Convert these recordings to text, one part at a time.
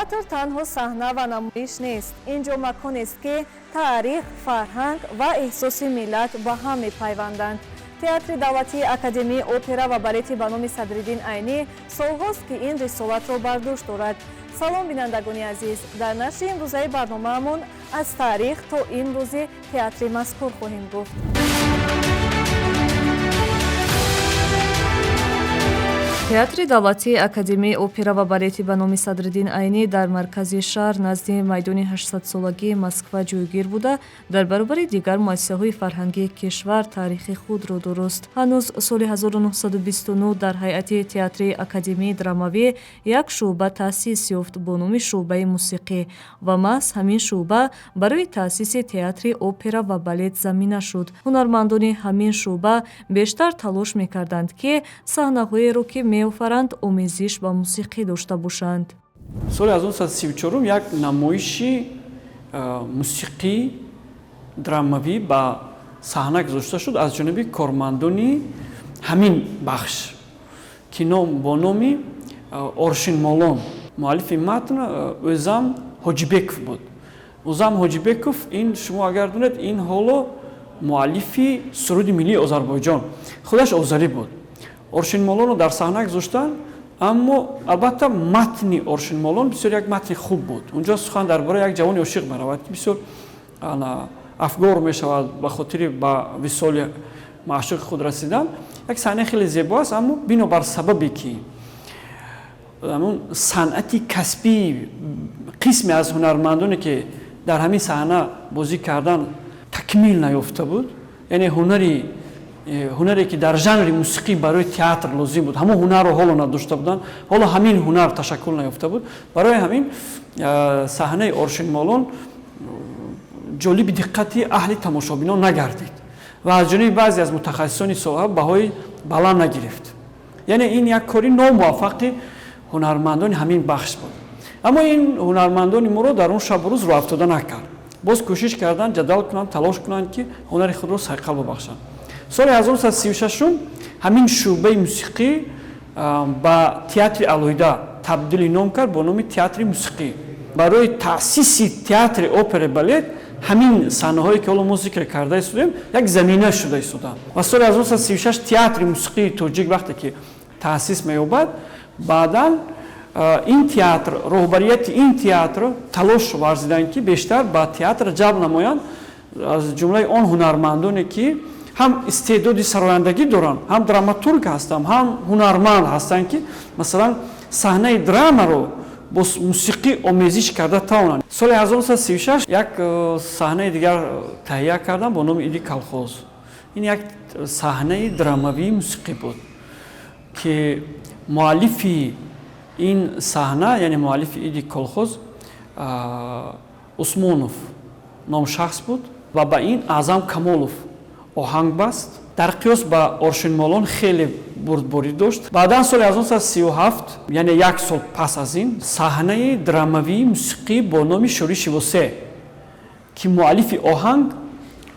театр танҳо саҳна ва намоиш нест. Инҷо маконест ки таърих, фарҳанг ва эҳсоси миллат ба ҳам мепайванданд. Театри давлатии академияи опера ва балети ба номи Садриддин Айнӣ солҳост ки ин рисолатро бар дӯш дорад. салом бинандагони азиз, дар нашри имрӯзаи барномаамон аз таърих то имрӯзи театри мазкур хоҳем гуфт. Театри давлатии академияи опера ва балети ба номи Садриддин Айнӣ дар маркази шаҳр назди майдони 800-солагии Москва ҷойгир буда, дар баробари дигар муассисаҳои фарҳангии кишвар таърихи худро дуруст. Ҳанӯз соли 1929 дар ҳайати театри академияи драмавӣ як шуъба таъсис ёфт бо номи шуъбаи мусиқӣ ва маҳз ҳамин шуъба барои таъсиси театри опера ва балет замина шуд. ҳунармандони ҳамин шуъба бештар талош мекарданд ки саҳнаҳоеро ки меофаранд омезиш ба мусиқӣ дошта бошанд. соли 1934 як намоиши мусиқӣ драмавӣ ба саҳна гузошта шуд аз ҷониби кормандони ҳамин бахш ки бо номи Оршин Молон. муаллифи матн Ӯзам Ҳоҷибеков буд. Ӯзам Ҳоҷибеков ин шумо агар донед ин ҳоло муаллифи суруди миллии Озарбойҷон, худаш озарӣ буд. Оршин Молонро дар саҳна гузоштанд, аммо албатта матни Оршин Молон бисёр як матни хуб буд. Унҷо сухан дар бораи як ҷавони ошиқ меравад ки бисёр афгор мешавад ба хотири ба висоли маъшуқи худ расидан. Як саҳнаи хеле зебо аст, аммо бинобар сабабе ки санъати касбии қисме аз ҳунармандоне ки дар ҳамин саҳна бозӣ кардан такмил наёфта буд, яъне ҳунаре ки дар жанри мусиқӣ барои театр лозим буд, ҳамон ҳунарро ҳоло надошта буданд, ҳоло ҳамин ҳунар ташаккул наёфта буд. Барои ҳамин саҳнаи Оршин Молон ҷолиби диққати аҳли тамошобинон нагардид ва аз ҷониби баъзе аз мутахассисони соҳа баҳои баланд нагирифт. Яъне ин як кори номуваффақи ҳунармандони ҳамин бахш буд. Аммо ин ҳунармандони моро дар он шабу рӯз роҳ афтода накард. Боз кӯшиш карданд, ҷадал кунанд, талош кунанд ки ҳунари худро сайқал бубахшанд. соли 1936 ҳамин шуъбаи мусиқӣ ба театри алоҳида табдили ном кард бо номи театри мусиқӣ. барои таъсиси театри опера балет ҳамин саҳнаҳое ки ҳоло мо зикр карда истодем як замина шуда истоданд. ва соли 1936 театри мусиқии тоҷик вақте ки таъсис меёбад, баъдан ин театр, роҳбарияти ин театр талош варзиданд ки бештар ба театр ҷалб намоянд аз ҷумлаи он ҳунармандоне ки ҳам истеъдоди сарояндагӣ доранд, ҳам драматург ҳастанд, ҳам ҳунарманд ҳастанд ки масалан саҳнаи драмаро бо мусиқӣ омезиш карда тавонанд. соли 1936 як саҳнаи дигар таҳия кардам бо номи Иди колхоз. ин як саҳнаи драмавии мусиқӣ буд ки муаллифи ин саҳна, яъне муаллифи Иди колхоз Усмонов ном шахс буд ва ба ин Аъзам Камолов оҳанг баст. дар қиёс ба Оршин Молон хеле бурдборӣ дошт. баъдан соли 1937, яъне як сол пас аз ин, саҳнаи драмавии мусиқӣ бо номи Шӯриши Восе ки муаллифи оҳанг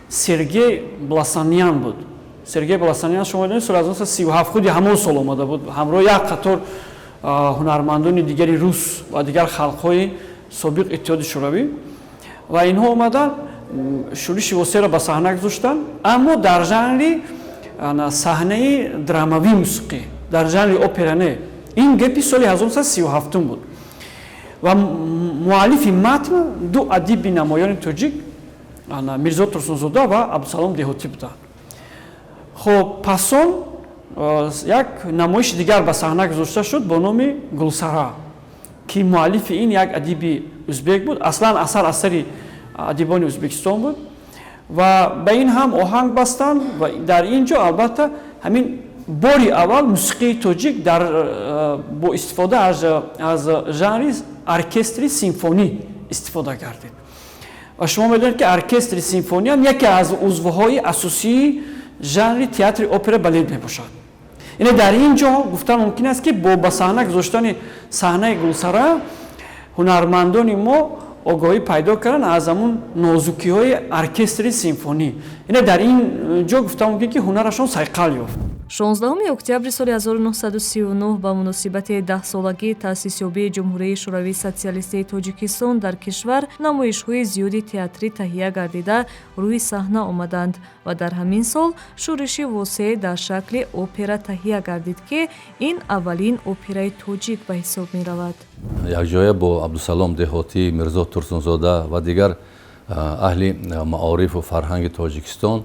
Сергей Бласанян буд. Сергей Бласанян шумо донед соли 1937 худи ҳамон сол омада буд, ҳамроҳи як қатор ҳунармандони дигари рус ва дигар халқҳои собиқ Иттиҳоди Шӯравӣ, ва инҳо омадан Шӯриши Восеро ба саҳна гузоштанд, аммо дар жанри саҳнаи драмавии мусиқӣ, дар жанри опера не. ин гапи соли 1937 буд. ва муаллифи матн ду адиби намоёни тоҷик, Мирзо Турсунзода ва Абдусалом Деҳотӣ буданд. хоб пасон як намоиши дигар ба саҳна гузошта шуд бо номи Гулсара ки муаллифи ин як адиби ӯзбек буд, аслан асари адибони Ӯзбекистон буд ва ба ин ҳам оҳанг бастанд. ва дар ин ҷо албатта ҳамин бори аввал мусиқии тоҷик бо истифода аз жанри оркестри симфонӣ истифода гардид. ва шумо медонед ки оркестри симфонӣ ҳам яке аз узвҳои асосии жанри театри опера балет мебошад. яъне дар ин ҷо гуфтан мумкин аст ки бо ба саҳна гузоштани саҳнаи Гулсара ҳунармандони мо огоҳӣ пайдо карданд аз ҳамун нозукиҳои оркестри симфонӣ. яъне дар ин ҷо гуфтан мумкин ки ҳунарашон сайқал ёфт. 16 октябри соли 1939 ба муносибати 10-солагии таъсисёбии Ҷумҳурии Шӯравии Социалистии Тоҷикистон дар кишвар намоишҳои зиёди театрӣ таҳия гардида рӯи саҳна омаданд ва дар ҳамин сол шӯриши восеъ дар шакли опера таҳия гардид ки ин аввалин операи тоҷик ба ҳисоб меравад. якҷоя бо Абдусалом Деҳотӣ, Мирзо Турсунзода ва дигар аҳли маорифу фарҳанги Тоҷикистон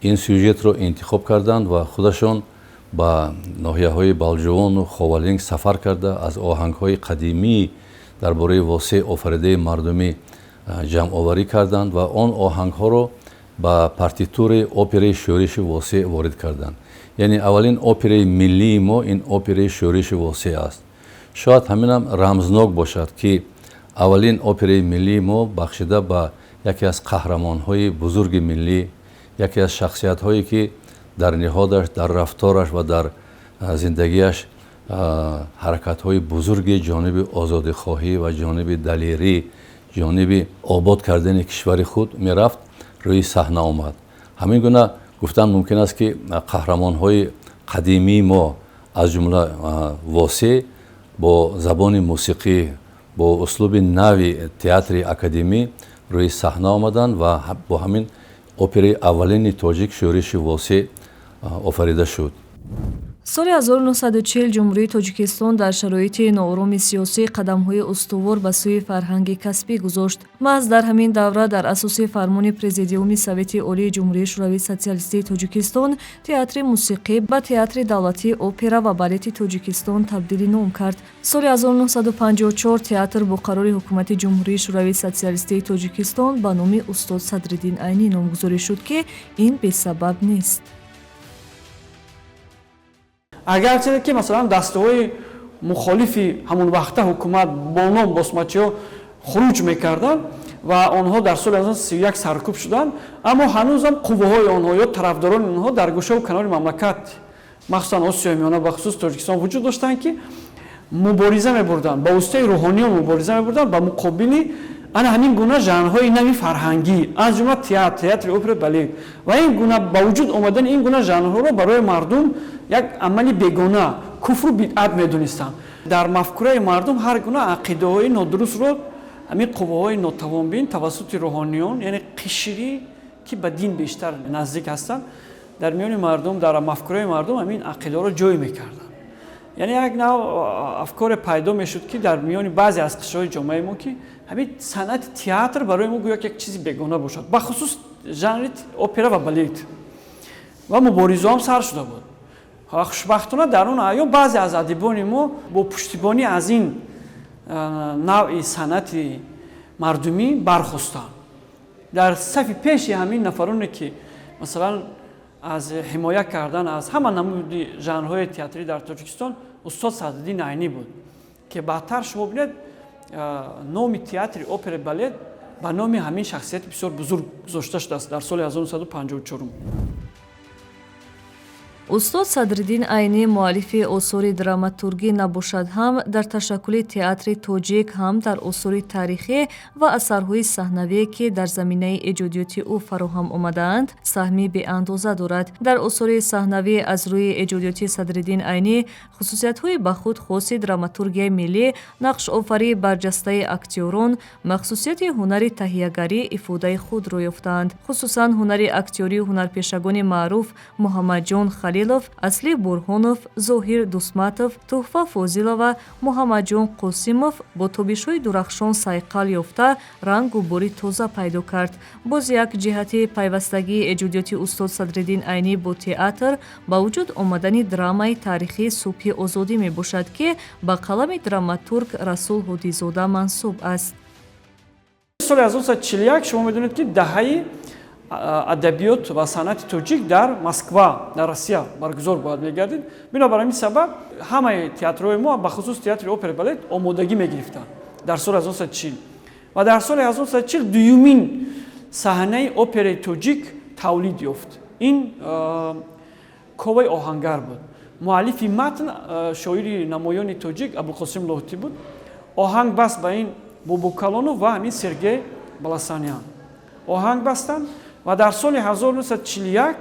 ин сюжетро интихоб карданд ва худашон ба ноҳияҳои Балҷувону Ховалинг сафар карда аз оҳангҳои қадимӣ дар бораи восеъ офаридаи мардумӣ ҷамъоварӣ карданд ва он оҳангҳоро ба партитураи операи шӯриши восеъ ворид карданд. яъне аввалин операи миллии мо ин операи шӯриши восеъ аст. шояд ҳаминам рамзнок бошад ки аввалин операи миллии мо бахшида ба яке аз қаҳрамонҳои бузурги миллӣ, яке аз шахсиятҳое ки дар ниҳодаш, дар рафтораш ва дар зиндагиаш ҳаракатҳои бузурги ҷониби озодихоҳӣ ва ҷониби далерӣ, ҷониби обод кардани кишвари худ мерафт, рӯи саҳна омад. ҳамин гуна гуфтан мумкин аст ки қаҳрамонҳои қадимии мо аз ҷумла восеъ бо забони мусиқӣ, бо услуби нави театри академӣ рӯи саҳна омаданд ва бо ҳамин операи аввалини тоҷик шӯриши восеъ офарида шуд. соли 1940 ҷумҳурии Тоҷикистон дар шароити нооромии сиёсӣ қадамҳои устувор ба сӯи фарҳанги касбӣ гузошт. маҳз дар ҳамин давра дар асоси фармони Президиуми Совети Олии Ҷумҳурии Шӯравии Социалистии Тоҷикистон театри мусиқӣ ба Театри давлатии опера ва балети Тоҷикистон табдилӣ ном кард. соли 1954 театр бо қарори ҳукумати Ҷумҳурии Шӯравии Социалистии Тоҷикистон ба номи устод Садриддин Айнӣ номгузорӣ шуд ки ин бесабаб нест. агарче ки масалан дастаҳои мухолифи ҳамон вақта ҳукумат бо ном босмачиҳо хуруҷ мекарданд ва онҳо дар соли 1931 саркӯб шуданд, аммо ҳанӯзам қувваҳои онҳо ё тарафдорони онҳо дар гӯшаву канори мамлакат, махсусан Осиёи Миёна, бахусус Тоҷикистон вуҷуд доштанд ки мубориза мебурданд, ба воситаи рӯҳониён мубориза мебурданд ба муқобили ана ҳамин гуна жанрҳои нави фарҳангӣ, аз ҷумла театр, театри опера, балет ва ин гуна ба вуҷуд омадани ин гуна жанрҳоро барои мардум як амали бегона, куфру бидъат медонистанд. дар мафкураи мардум ҳар гуна ақидаҳои нодурустро ҳамин қувваҳои нотавонбин тавассути рӯҳониён, яъне қишрӣ ки ба дин бештар наздик ҳастанд, дар миёни мардум, дар мафкураи мардум ҳамин ақидаҳоро ҷой мекарданд. яъне як нав афкоре пайдо мешуд ки дар миёни баъзе аз қишраҳои ҷомеаи мо ки ҳамин санъати театр барои мо гӯё як чизи бегона бошад, бахусус жанри опера ва балет ва муборизаҳоам сар шуда буд. хушбахтона дар он айём баъзе аз адибони мо бо пуштибонӣ аз ин навъи санъати мардумӣ бархостанд. дар сафи пеши ҳамин нафароне ки масалан аз ҳимоя кардан аз ҳама намуди жанрҳои театрӣ дар Тоҷикистон устод Садриддин Айнӣ буд, ки баъдтар шумо бинед номи театри опера балет ба номи ҳамин шахсияти бисёр бузург гузошта шудааст дар соли 1954. устод Садриддин Айнӣ муаллифи осори драматургӣ набошад ҳам дар ташаккули театри тоҷик, ҳам дар осори таърихӣ ва асарҳои саҳнавие ки дар заминаи эҷодиёти ӯ фароҳам омадаанд, саҳми беандоза дорад. дар осори саҳнавӣ аз рӯи эҷодиёти Садриддин Айнӣ хусусиятҳои ба худ хоси драматургияи миллӣ, нақшофарии барҷастаи актёрон, махсусияти ҳунари таҳиягарӣ ифодаи худро ёфтаанд. хусусан ҳунари актёрии ҳунарпешагони маъруф Муҳаммадҷон Халилов, Аслӣ Бурҳонов, Зоҳир Дусматов, Туҳфа Фозилова, Муҳаммадҷон Қосимов бо тобишҳои дурахшон сайқал ёфта рангу бори тоза пайдо кард. боз як ҷиҳати пайвастагии эҷодиёти устод Садриддин Айнӣ бо театр ба вуҷуд омадани драмаи таърихии Субҳи озодӣ мебошад ки ба қалами драматург Расул Ҳодизода мансуб аст. соли 1941 шумо медонед ки даҳаи адабиёт ва санъати тоҷик дар Москва, дар Россия баргузор бояд мегардид. бинобар ҳамин сабаб ҳамаи театрҳои мо бахусус театри опера балет омодагӣ мегирифтанд дар соли 1940 ва дар соли 1940 дуюмин саҳнаи операи тоҷик тавлид ёфт. ин Коваи оҳангар буд. муаллифи матн шоири намоёни тоҷик Абулқосим Лоҳитӣ буд. оҳанг баст ба ин Бобокалонов ва ҳамин Сергей Баласанян. оҳанг бастанд ва дар соли 1941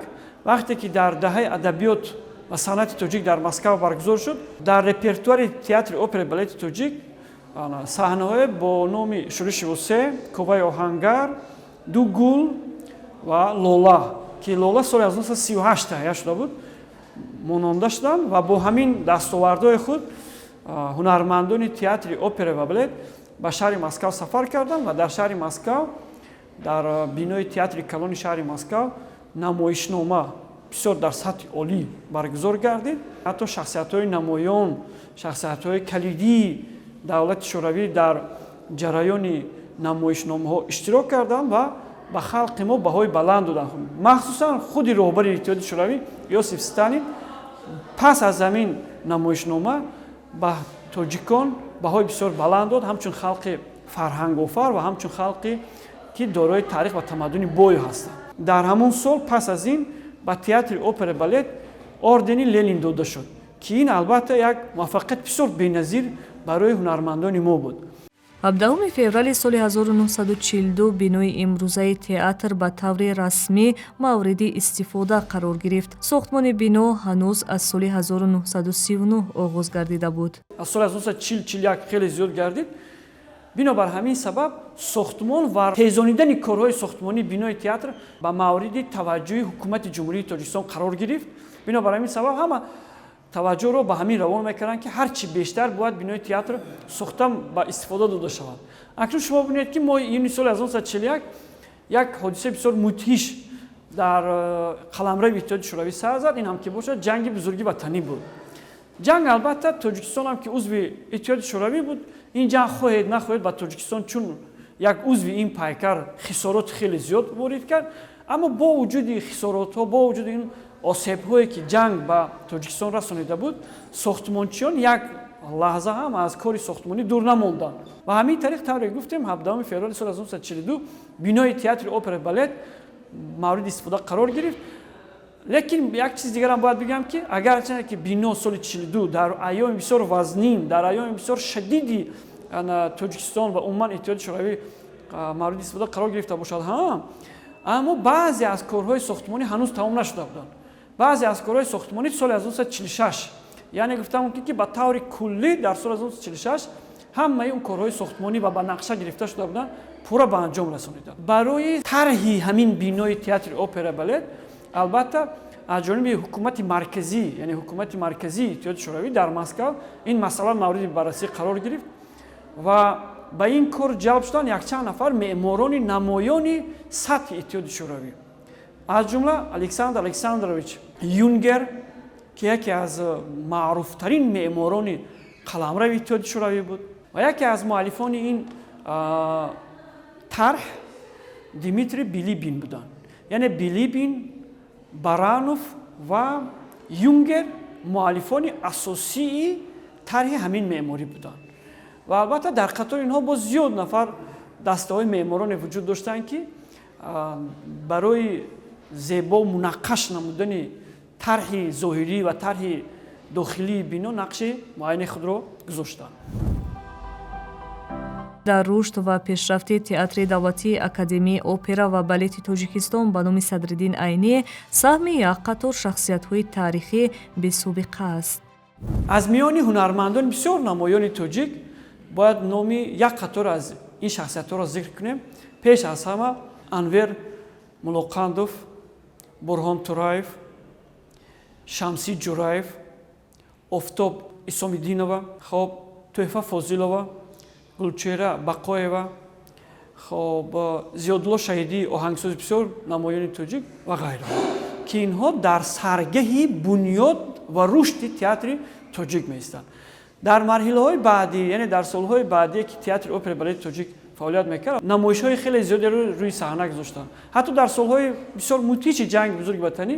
вақте ки дар даҳаи адабиёт ва санъати тоҷик дар Москва баргузор шуд. Дар репертуари театри опера балети тоҷик саҳнаҳое бо номи Шӯриши Восе, Коваи Оҳангар, Ду гул ва Лола, ки Лола соли 1938 таҳия шуда буд, мононда шуданд ва бо ҳамин дастовардҳои худ ҳунармандони театри опера ва балет ба шаҳри Москва сафар карданд ва дар шаҳри Москва дар бинои театри калони шаҳри Москва намоишнома бисёр дар сатҳи олӣ баргузор гардид. Ҳатто шахсиятҳои намоён, шахсиятҳои калидии давлати шӯравӣ дар ҷараёни намоишномаҳо иштирок карданд ва ба халқи мо баҳои баланд доданд. Махсусан худи роҳбари Иттиҳоди шӯравӣ Йосиф Сталин пас аз замин намоишнома ба тоҷикон баҳои бисёр баланд дод, ҳамчун халқи фарҳангофар ва ҳамчун халқи ки дорои таърих ва тамаддуни бой ҳастанд. Дар ҳамон сол пас аз ин ба театри опера балет ордени Ленин дода шуд, ки ин албатта як муваффақияти бисёр беназир барои ҳунармандони мо буд. 17 феврали соли 1942 бинои имрӯзаи театр ба таври расмӣ мавриди истифода қарор гирифт. Сохтмони бино ҳанӯз аз соли 1939 оғоз гардида буд. Аз соли 1940-41 хеле зиёд гардид. Бинобар ҳамин сабаб сохтмон ва тезонидани корҳои сохтмонии бинои театр ба мавриди таваҷҷӯҳи ҳукумати ҷумҳурии Тоҷикистон қарор гирифт. Бинобар ҳамин сабаб ҳама таваҷҷӯҳро ба ҳамин равон мекарданд, ки ҳарчи бештар бояд бинои театр сохта ба истифода дода шавад. Акнун шумо бинед, ки моҳи июни соли 1941 як ҳодисаи бисёр мудҳиш дар қаламрави Иттиҳоди шӯравӣ сар зад. Ин ҳам ки бошад ҷанги бузурги ватанӣ буд. Ҷанг албатта Тоҷикистон ҳам ки узви Иттиҳоди шӯравӣ буд, ин ҷанг хоҳед нахоҳед ба Тоҷикистон чун як узви ин пайкар хисороти хеле зиёд ворид кард. Аммо бо вуҷуди хисоротҳо, бо вуҷуди ин осебҳое ки ҷанг ба Тоҷикистон расонида буд, сохтмончиён як лаҳза ҳам аз кори сохтмонӣ дур намонданд. Ва ҳамин тариқ тавре гуфтем 17 феврали соли 1942 бинои театри опера балет мавриди истифода қарор гирифт. Лекин як чиз дигарам бояд бигам, ки агарчанде ки бино соли 42 дар айёми бисёр вазнин, дар айёми бисёр шадиди Тоҷикистон ва умуман Иттиҳоди шӯравӣ мавриди истифода қарор гирифта бошад, аммо баъзе аз корҳои сохтмонӣ ҳанӯз тамом нашуда буданд. Баъзе аз корҳои сохтмонӣ соли 1946, яъне гуфтам ки ба таври куллӣ дар соли 1946 ҳамаи он корҳои сохтмонӣ ва ба нақша гирифта шуда буданд пурра ба анҷом расонида. Барои тарҳи ҳамин бинои театри опера балет албатта аз ҷониби ҳукумати марказӣ, яъне ҳукумати марказии Иттиҳоди шӯравӣ дар Москва ин масъала мавриди баррасӣ қарор гирифт ва ба ин кор ҷалб шуданд якчанд нафар меъморони намоёни сатҳи Иттиҳоди шӯравӣ. аз ҷумла Александр Александрович Юнгер, ки яке аз маъруфтарин меъморони қаламрави Иттиҳоди шӯравӣ буд ва яке аз муаллифони ин тарҳ Дмитрий Билибин буданд. Яъне Билибин, Баранов ва Юнгер муаллифони асосии тарҳи ҳамин меъморӣ буданд. Ва албатта дар қатори инҳо боз зиёд нафар дастаҳои меъмороне вуҷуд доштанд, ки барои зебо мунаққаш намудани тарҳи зоҳирӣ ва тарҳи дохилии бино нақши муайяни худро гузоштанд. дар рушд ва пешрафти театри давлатии Академияи опера ва балети Тоҷикистон ба номи Садриддин Айнӣ саҳми як қатор шахсиятҳои таърихӣ бесобиқа аст. аз миёни ҳунармандони бисёр намоёни тоҷик бояд номи як қатор аз ин шахсиятҳоро зикр кунем. пеш аз ҳама Анвер Муллоқандов, Бурҳон Тураев, Шамсӣ Ҷураев, Офтоб Исомиддинова, хоб Тӯҳфа Фозилова, Гулчеҳра Бақоева, хоб Зиёдулло Шаҳидӣ, оҳангсози бисёр намоёни тоҷик ва ғайра, ки инҳо дар саргаҳи бунёд ва рушди театри тоҷик меистанд. дар марҳилаҳои баъдӣ, яъне дар солҳои баъдие ки театри опера балети тоҷик фаъолият мекард, намоишҳои хеле зиёде рӯи саҳна гузоштанд. ҳатто дар солҳои бисёр мудҳиши ҷанги бузурги ватанӣ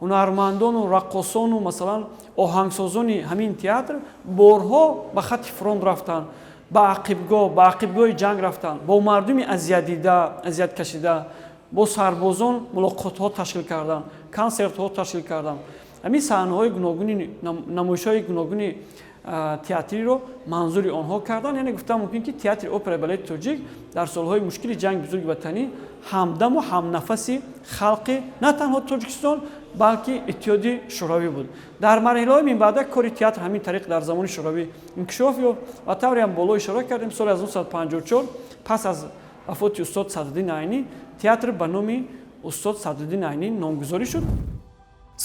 ҳунармандону раққосону масалан оҳангсозони ҳамин театр борҳо ба хати фронт рафтанд, ба ақибгоҳи ҷанг рафтанд, бо мардуми азияткашида, бо сарбозон мулоқотҳо ташкил карданд, консертҳо ташкил карданд. ҳамин саҳнаҳои гуногуни намоишҳои гуногуни театриро манзури онҳо карданд. Яъне гуфтам мумкин, ки театри опера балети тоҷик дар солҳои мушкили ҷанги бузурги ватанӣ ҳамдаму ҳамнафаси халқи на танҳо Тоҷикистон, балки иттиҳоди шӯравӣ буд. Дар марҳилаҳои минбаъда кори театр ҳамин тариқ дар замони шӯравӣ инкишоф ёфт ва тавре ҳам боло ишора кардем. Соли 1954 пас аз вафоти устод Садриддин Айнӣ театр ба номи устод Садриддин Айнӣ номгузорӣ шуд.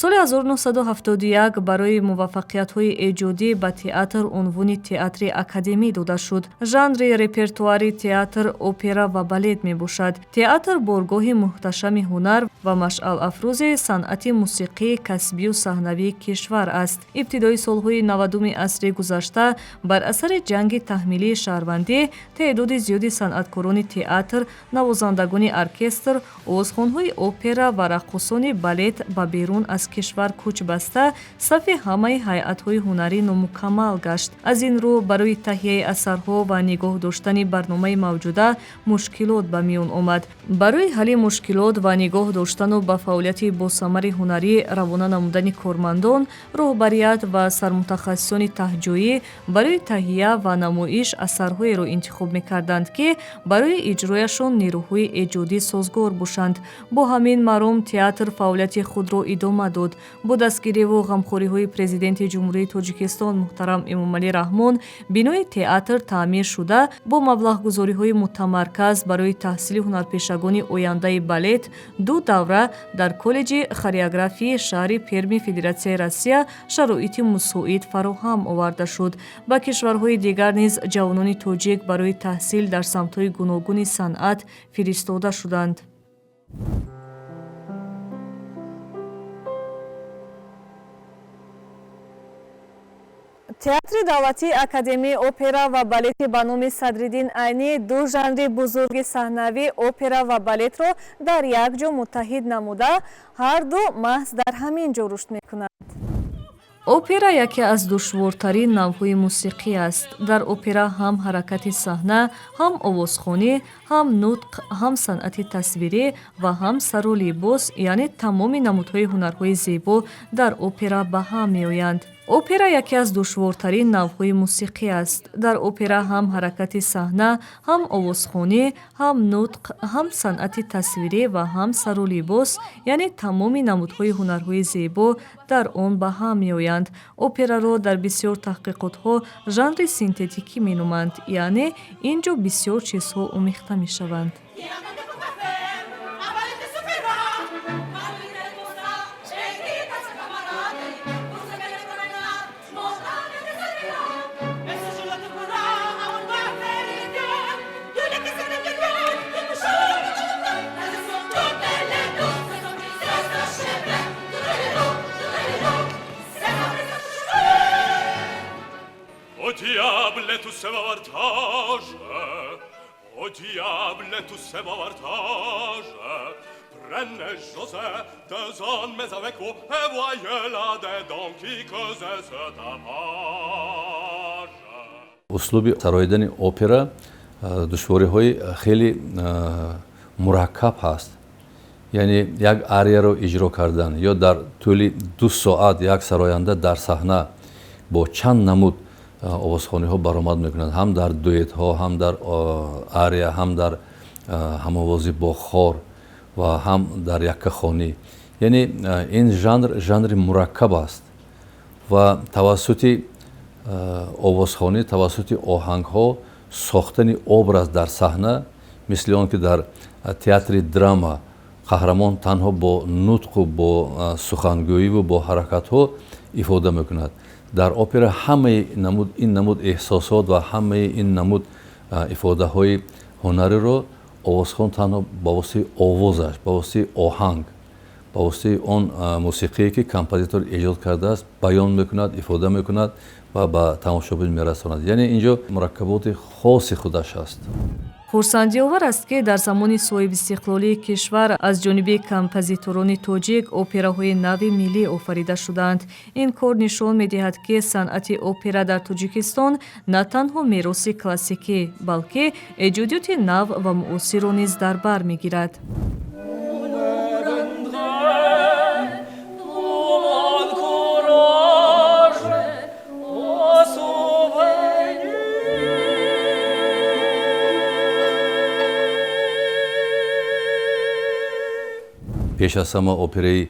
соли 1971 барои муваффақиятҳои эҷодӣ ба театр унвони театри академӣ дода шуд. жанри репертуари театр опера ва балет мебошад. Театр боргоҳи муҳташами ҳунар ва машъалафрӯзи санъати мусиқии касбию саҳнавии кишвар аст. Ибтидои солҳои 90-уми асри гузашта бар асари ҷанги таҳмилии шаҳрвандӣ теъдоди зиёди санъаткорони театр, навозандагони оркестр, овозхонҳои опера ва раққосони балет ба берун аз кишвар кӯч баста, сафи ҳамаи ҳайъатҳои ҳунарӣ номукаммал гашт. Аз ин рӯ барои таҳияи асарҳо ва нигоҳ доштани барномаи мавҷуда мушкилот ба миён омад. Барои ҳалли мушкилот ва нигоҳ доштану ба фаъолияти босамари ҳунарӣ равона намудани кормандон, роҳбарият ва сармутахассисони таҳҷоӣ барои таҳия ва намоиш асарҳоеро интихоб мекарданд, ки барои иҷрояшон нерӯҳои эҷодӣ созгор бошанд. Бо ҳамин маром театр фаъолияти худро идома дод. Бо дастгириву ғамхориҳои президенти ҷумҳурии Тоҷикистон муҳтарам Эмомалӣ Раҳмон бинои театр таъмир шуда, бо маблағгузориҳои мутамарказ барои таҳсили ҳунарпешагони ояндаи балет 2 давра дар коллеҷи хореографии шаҳри Перми Федератсияи Россия шароити мусоид фароҳам оварда шуд. Ба кишварҳои дигар низ ҷавонони тоҷик барои таҳсил дар самтҳои гуногуни санъат фиристода шуданд. театри давлатии академияи опера ва балети ба номи Садриддин Айнӣ ду жанри бузурги саҳнавӣ опера ва балетро дар як ҷо муттаҳид намуда, ҳар ду маҳз дар ҳамин ҷо рушд мекунанд. опера яке аз душвортарин навъҳои мусиқӣ аст. Дар опера ҳам ҳаракати саҳна, ҳам овозхонӣ, ҳам нутқ, ҳам санъати тасвирӣ ва ҳам сару либос, яъне тамоми намудҳои ҳунарҳои зебо дар опера ба ҳам меоянд. опера яке аз душвортарин навъҳои мусиқӣ аст. Дар опера ҳам ҳаракати саҳна, ҳам овозхонӣ, ҳам нутқ, ҳам санъати тасвирӣ ва ҳам сару либос, яъне тамоми намудҳои ҳунарҳои зебо дар он ба ҳам меоянд. операро дар бисёр таҳқиқотҳо жанри синтетикӣ меноманд, яъне ин ҷо бисёр чизҳо омехта мешаванд. Diable, tous ces avantages, au diable, tous ces avantages. Prenez José, 2 ans, mais avec vous, et voyez là dedans qui causait ce tapage. услуби сароидани опера душвориҳои хеле мураккаб ҳаст. яъне як арияро иҷро кардан ё дар тӯли 2 соат як сароянда дар саҳна бо чанд намуд овозхониҳо баромад мекунад, ҳам дар дуэтҳо, ҳам дар ария, ҳам дар ҳамовозӣ бо хор ва ҳам дар яккахонӣ. яъне ин жанри мураккаб аст ва тавассути овозхонӣ, тавассути оҳангҳо сохтани образ дар саҳна, мисли он ки дар театри драма қаҳрамон танҳо бо нутқу бо сухангӯиву бо ҳаракатҳо ифода мекунад. дар опера ҳамаи ин намуд эҳсосот ва ҳамаи ин намуд ифодаҳои ҳунариро овозхон танҳо ба воситаи овозаш, ба воситаи оҳанг, ба воситаи он мусиқие ки композитор эҷод кардааст баён мекунад, ифода мекунад ва ба тамошобин мерасонад. яъне ин ҷо мураккаботи хоси худаш аст. хурсандиовар аст, ки дар замони соҳибистиқлолии кишвар аз ҷониби композиторони тоҷик операҳои нави миллӣ офарида шуданд. Ин кор нишон медиҳад, ки санъати опера дар Тоҷикистон на танҳо мероси классикӣ, балки эҷодиёти нав ва муосирро низ дар бар мегирад. пеш аз ҳама операи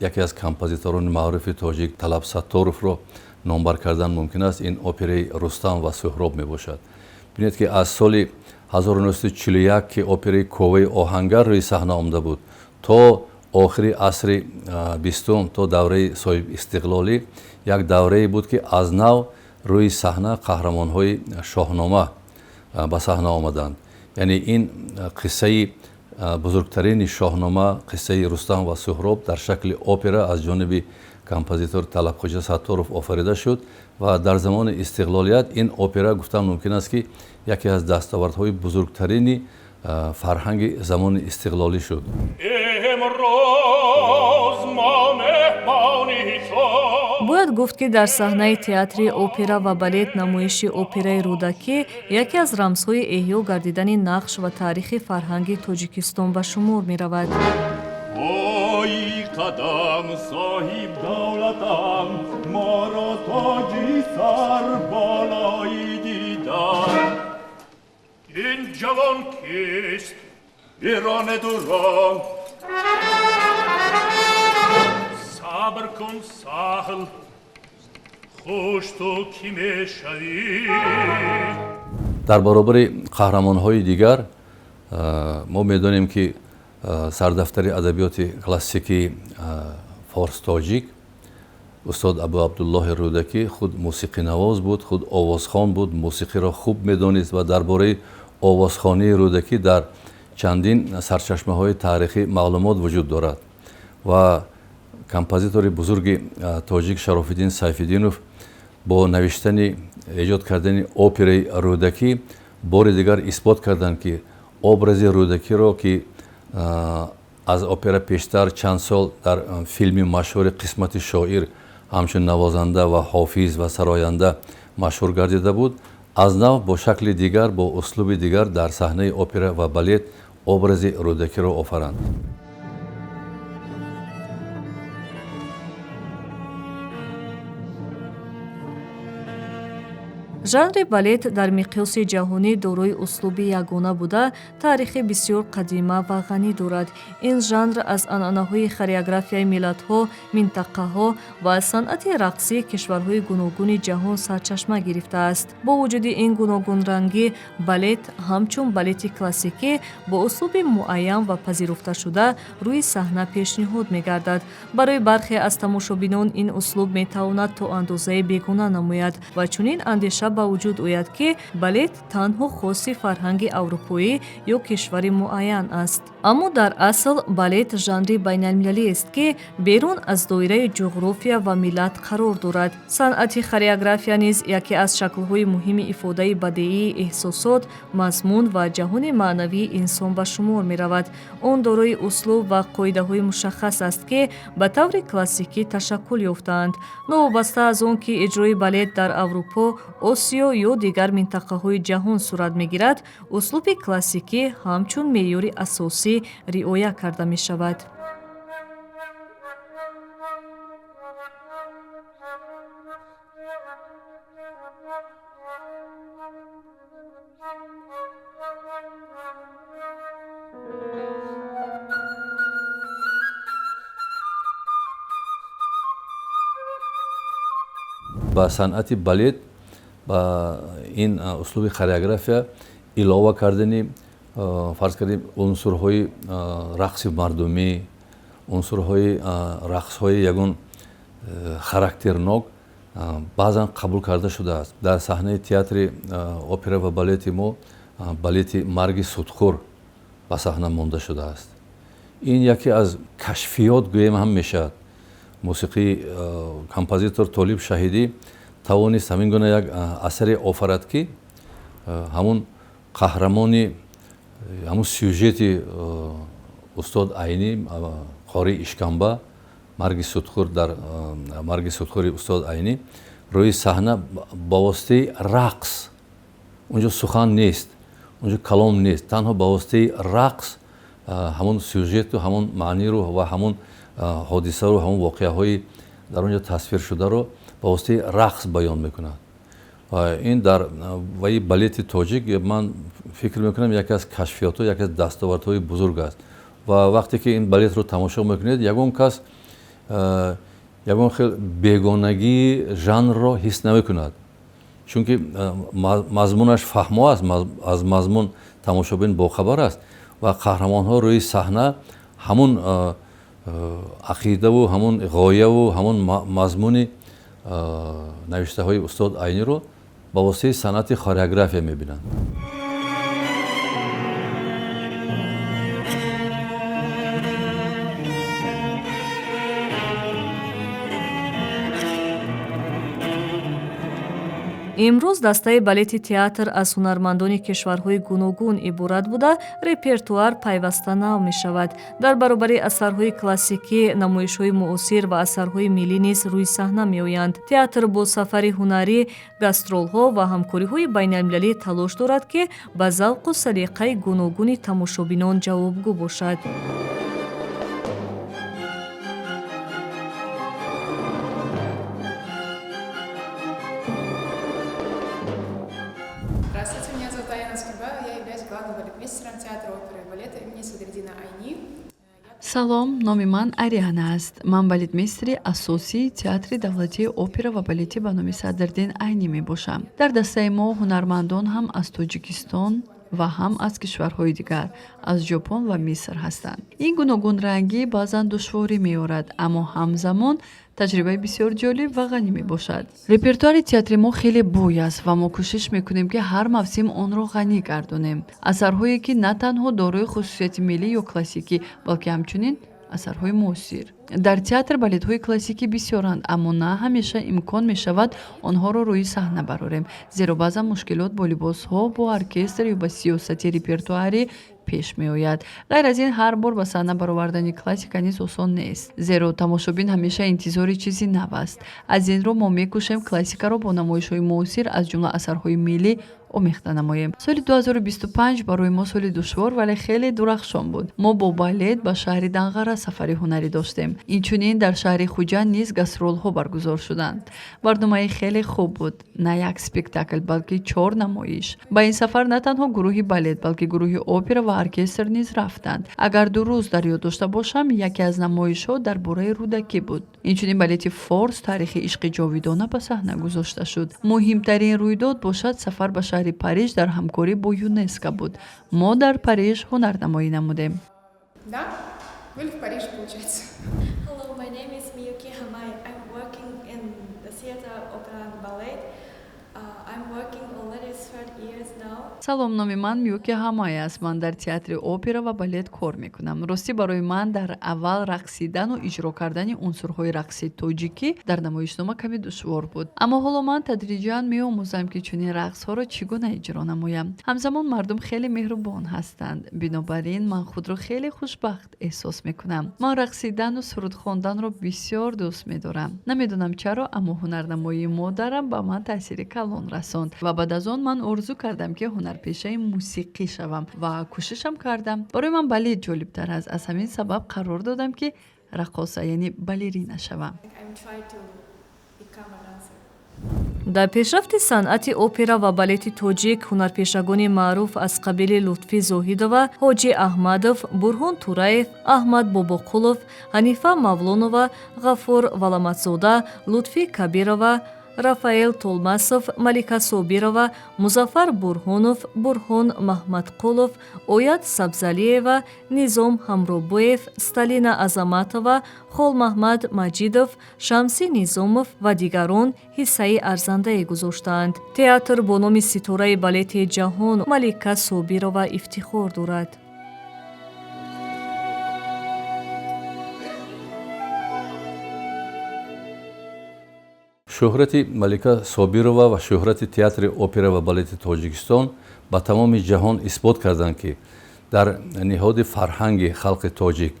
яке аз композиторони маъруфи тоҷик Талаб Сатторовро номбар кардан мумкин аст. ин операи Рустам ва Суҳроб мебошад. бинед ки аз соли 1941 ки операи Коваи оҳангар рӯи саҳна омада буд то охири асри 20 то давраи соҳиб истиқлолӣ як даврае буд ки аз нав рӯи саҳна қаҳрамонҳои шоҳнома ба саҳна омаданд. яъне ин қиссаи бузургтарини шоҳнома, қиссаи Рустам ва Суҳроб дар шакли опера аз ҷониби композитор Талабхоҷа Сатторов офарида шуд ва дар замони истиқлолият ин опера гуфтан мумкин аст ки яке аз дастовардҳои бузургтарини фарҳанги замони истиқлолӣ шуд. бояд гуфт ки дар саҳнаи театри опера ва балет намоиши операи рӯдакӣ яке аз рамзҳои эҳё гардидани нақш ва таърихи фарҳанги Тоҷикистон ба шумор меравад. Ой қадам соҳиб давлатам, моро тоҷи сар болои дидан. ин ҷавон кист? ироне дурон. сабр кун саҳл, хуш ту кӣ мешавӣ. дар баробари қаҳрамонҳои дигар мо медонем ки сардафтари адабиёти классикии форс-тоҷик устод Абу Абдуллоҳи Рӯдакӣ худ мусиқинавоз буд, худ овозхон буд, мусиқиро хуб медонист ва дар бораи овозхонии Рӯдакӣ дар чандин сарчашмаҳои таърихӣ маълумот вуҷуд дорад ва композитори бузурги тоҷик Шарофиддин Сайфиддинов бо навиштани эҷод кардани операи Рӯдакӣ бори дигар исбот карданд ки образи Рӯдакиро ки аз опера пештар чанд сол дар филми машҳури Қисмати шоир ҳамчун навозанда ва ҳофиз ва сароянда машҳур гардида буд, аз нав бо шакли дигар, бо услуби дигар дар саҳнаи опера ва балет образи Рӯдакиро офаранд. жанри балет дар миқёси ҷаҳонӣ дорои услуби ягона буда таърихи бисёр қадима ва ғанӣ дорад. ин жанр аз анъанаҳои хореографияи миллатҳо, минтақаҳо ва аз санъати рақсии кишварҳои гуногуни ҷаҳон сарчашма гирифтааст. бо вуҷуди ин гуногунрангӣ, балет ҳамчун балети классикӣ бо услуби муайян ва пазируфташуда рӯи саҳна пешниҳод мегардад. барои бархе аз тамошобинон ин услуб метавонад то андозае бегона намояд ва чунин андеша ба вуҷуд ояд ки балет танҳо хоси фарҳанги аврупоӣ ё кишвари муайян аст. аммо дар асл балет жанри байналмилалиест ки берун аз доираи ҷуғрофия ва миллат қарор дорад. санъати хореография низ яке аз шаклҳои муҳими ифодаи бадеии эҳсосот, мазмун ва ҷаҳони маънавии инсон ба шумор меравад. он дорои услуб ва қоидаҳои мушаххас аст ки ба таври классикӣ ташаккул ёфтаанд. новобаста аз он ки иҷрои балет дар аврупо, осиё ё дигар минтақаҳои ҷаҳон сурат мегирад, услуби классикӣ ҳамчун меъёри асосӣ риоя карда мешавад. ба санъати балет ба ин услуби хореография илова кардани фарз кардем унсурҳои рақси мардумӣ, унсурҳои рақсҳои ягон характернок баъзан қабул карда шудааст. дар саҳнаи театри опера ва балети мо балети Марги Судхӯр ба саҳна монда шудааст. ин яке аз кашфиёт гӯем ҳам мешавад. мусиқии композитор Толиб Шаҳидӣ тавонист ҳамин гуна як асаре офарад ки ҳамун қаҳрамони ҳамун сюжети устод Айнӣ, қории Ишканба, Марги Судхӯр дар Марги Судхӯри устод Айнӣ рӯи саҳна ба воситаи рақс, унҷо сухан нест, унҷо калом нест, танҳо ба воситаи рақс ҳамун сюжету, ҳамун маъниру ва ҳамун ҳодисару, ҳамун воқеаҳои дар онҷо тасвир шударо ба воситаи рақс баён мекунад. ин дар ваи балети тоҷик ман фикр мекунам яке аз кашфиётҳо, яке аз дастовардҳои бузург аст. ва вақте ки ин балетро тамошо мекунед ягон кас ягон хел бегонагии жанрро ҳис намекунад, чунки мазмунаш фаҳмо аст, аз мазмун тамошобин бохабар аст ва қаҳрамонҳо рӯи саҳна ҳамун ақидаву ҳамун ғояву ҳамун мазмуни навиштаҳои устод Айниро ба воситаи санъати хореография мебинанд. имрӯз дастаи балети театр аз ҳунармандони кишварҳои гуногун иборат буда репертуар пайваста нав мешавад. дар баробари асарҳои классикӣ, намоишҳои муосир ва асарҳои миллӣ низ рӯи саҳна меоянд. Театр бо сафари ҳунарӣ, гастролҳо ва ҳамкориҳои байналмилалӣ талош дорад ки ба завқу салиқаи гуногуни тамошобинон ҷавобгӯ бошад. Здравствуйте, меня зовут Аяна Скрибаева, я являюсь главным балетмейстером театра оперы и балета имени Садриддина Айни. салом, номи ман Ариана аст. Ман балетмейстери асосии театри давлатии опера ва балети ба номи Садриддин Айни мебошам. Дар дастаи мо ҳунармандон ҳам аз Тоҷикистон ва ҳам аз кишварҳои дигар, аз Ҷопон ва Миср ҳастанд. Ин гуногунрангӣ баъзан душворӣ меорад, аммо ҳамзамон таҷрибаи бисёр ҷолиб ва ғанӣ мебошад. Репертуари театри мо хеле бой аст ва мо кӯшиш мекунем ки ҳар мавсим онро ғанӣ гардонем. Асарҳое ки на танҳо дорои хусусияти миллӣ ё классикӣ, балки ҳамчунин асарҳои муосир. Дар театр балетҳои классикӣ бисёранд, аммо на ҳамеша имкон мешавад онҳоро рӯи саҳна барорем, зеро баъзан мушкилот бо либосҳо, бо оркестр ё ба сиёсати репертуарӣ пеш меояд. ғайр аз ин ҳар бор ба саҳна баровардани классика низ осон нест, зеро тамошобин ҳамеша интизори чизи нав аст. Аз ин рӯ мо мекӯшем классикаро бо намоишҳои муосир аз ҷумла асарҳои миллӣ омехта намоем. Соли 2025 барои мо соли душвор вале хеле дурахшон буд. Мо бо балет ба шаҳри Данғара сафари ҳунарӣ доштем. Инчунин дар шаҳри Хуҷанд низ гастролҳо баргузор шуданд. Барномаи хеле хуб буд. На як спектакл, балки 4 намоиш. Ба ин сафар на танҳо гурӯҳи балет, балки гурӯҳи опера ва оркестр низ рафтанд. Агар ду рӯз дар ёд дошта бошам, яке аз намоишҳо дар бораи рӯдакӣ буд. Инчунин балети форс тарихи ишқи ҷовидона ба саҳна гузошта шуд. Муҳимтарин рӯйдод бошад сафар ба шаҳри Париж дар ҳамкорӣ бо ЮНЕСКО буд. Мо дар Париж ҳунарнамоӣ намудем. Да, были в Париже, получается. Hello, my name is Miyuki Hamai. I'm working in the theater, opera and ballet. I'm working already 30 years now. салом, номи ман Миюки Ҳамай аст. Ман дар театри опера ва балет кор мекунам. ростӣ барои ман дар аввал рақсидану иҷро кардани унсурҳои рақси тоҷикӣ дар намоишнома каме душвор буд, аммо ҳоло ман тадриҷан меомӯзам ки чунин рақсҳоро чӣ гуна иҷро намоям. ҳамзамон мардум хеле меҳрубон ҳастанд, бинобар ин ман худро хеле хушбахт эҳсос мекунам. ман рақсидану суруд хонданро бисёр дӯст медорам. намедонам чаро, аммо ҳунарнамоии модарам ба ман таъсири калон расонд ва баъд аз он ман орзу кардам ки ҳунарпешаи мусиқӣ шавам ва кӯшишам кардам. барои ман балет ҷолибтар аст. аз ҳамин сабаб қарор додам ки рақоса, яъне балерина шавам. I'm trying to become a dancer. дар пешрафти санъати опера ва балети тоҷик ҳунарпешагони маъруф аз қабили Лутфӣ Зоҳидова, Ҳоҷӣ Аҳмадов, Бурҳон Тураев, Аҳмад Бобоқулов, Ҳанифа Мавлонова, Ғафур Валаматзода, Лутфӣ Кабирова, Рафаэл Толмасов, Малика Собирова, Музаффар Бурҳонов, Бурҳон Маҳмадқулов, Оят Сабзалиева, Низом Ҳамробоев, Сталина Азаматова, Холмаҳмад Маҷидов, Шамсӣ Низомов ва дигарон ҳиссаи арзандае гузоштаанд. Театр бо номи ситораи балети ҷаҳон Малика Собирова ифтихор дорад. шӯҳрати Малика Собирова ва шӯҳрати театри опера ва балети Тоҷикистон ба тамоми ҷаҳон исбот карданд ки дар ниҳоди фарҳанги халқи тоҷик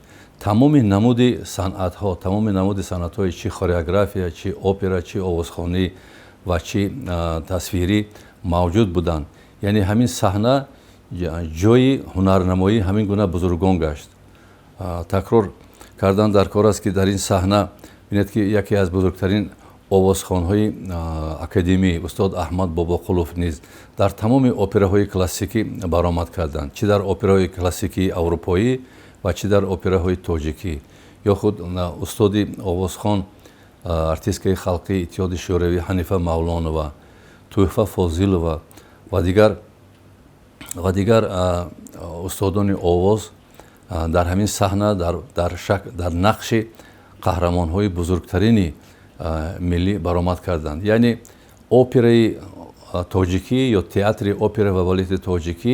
тамоми намуди санъатҳо, тамоми намуди санъатҳои чӣ хореография, чӣ опера, чӣ овозхонӣ ва чӣ тасвирӣ мавҷуд буданд. яъне ҳамин саҳна ҷойи ҳунарнамоии ҳамин гуна бузургон гашт. такрор кардан дар кор аст ки дар ин саҳна бинед ки яке аз бузургтарин овозхонҳои академӣ устод Аҳмад Бобоқулов низ дар тамоми операҳои классикӣ баромад карданд, чӣ дар операҳои классикии аврупоӣ ва чӣ дар операҳои тоҷикӣ ё худ устоди овозхон артисткаи халқии иттиҳоди шӯравӣ Ҳанифа Мавлонова, Тӯҳфа Фозилова ва дигар устодони овоз дар ҳамин саҳна дар нақши қаҳрамонҳои бузургтарини миллӣ баромад карданд. Яъне операи тоҷикӣ ё театри опера ва балети тоҷикӣ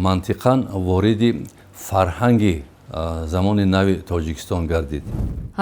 мантиқан вориди фарҳанги замони нави Тоҷикистон гардид.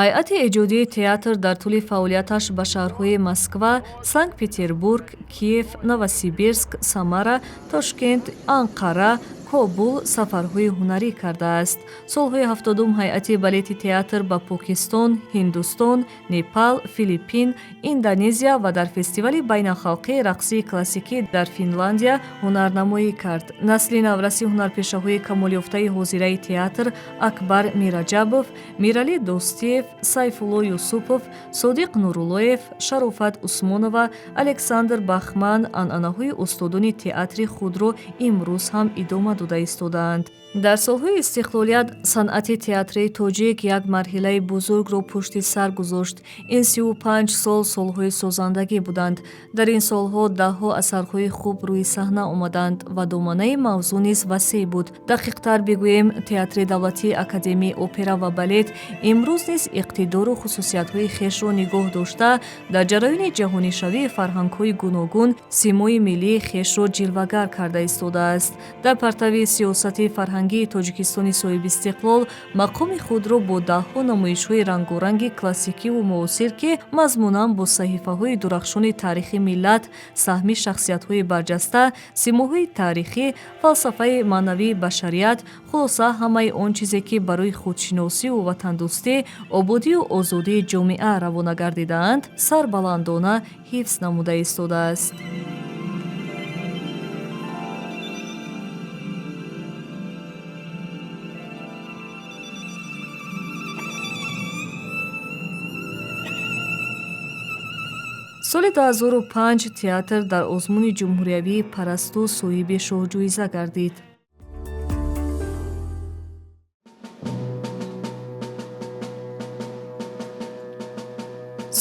ҳайати эҷодии театр дар тӯли фаъолияташ ба шаҳрҳои Москва, Санкт-Петербург, Киев, Новосибирск, Самара, Тошкент, Анқара, Кобул сафарҳои ҳунарӣ кардааст. Солҳои 70-ум ҳайати балети театр ба Покистон, Ҳиндустон, Непал, Филиппин, Индонезия ва дар фестивали байналхалқии рақсии классикӣ дар Финландия ҳунарнамоӣ кард. Насли навраси ҳунарпешаҳои камолёфтаи ҳозираи театр Акбар Мираҷабов, Миралӣ Достиев, Сайфулло Юсупов, Содиқ Нуруллоев, Шарофат Усмонова, Александр Бахман анъанаҳои устодони театри худро имрӯз ҳам идома дода истодаанд. дар солҳои истиқлолият санъати театрии тоҷик як марҳилаи бузургро пушти сар гузошт. ин 35 сол солҳои созандагӣ буданд. дар ин солҳо даҳҳо асарҳои хуб рӯи саҳна омаданд ва доманаи мавзӯъ низ васеъ буд. дақиқтар бигӯем, театри давлатии академияи опера ва балет имрӯз низ иқтидору хусусиятҳои хешро нигоҳ дошта, дар ҷараёни ҷаҳонишавии фарҳангҳои гуногун симои миллии хешро ҷилвагар карда истодааст. дар партави сиёсати фарҳангии Тоҷикистони соҳиби истиқлол мақоми худро бо даҳҳо намоишҳои рангоранги классикиву муосир, ки мазмунан бо саҳифаҳои дурахшони таърихи миллат, саҳми шахсиятҳои барҷаста, симоҳои таърихӣ, фалсафаи маънавии башарият, хулоса ҳамаи он чизе, ки барои худшиносиву ватандӯстӣ, ободию озодии ҷомеа равона гардидаанд, сарбаландона ҳифз намуда истодааст. соли 2005 театр дар озмуни ҷумҳуриявии Парасту соҳиби шоҳҷоиза гардид.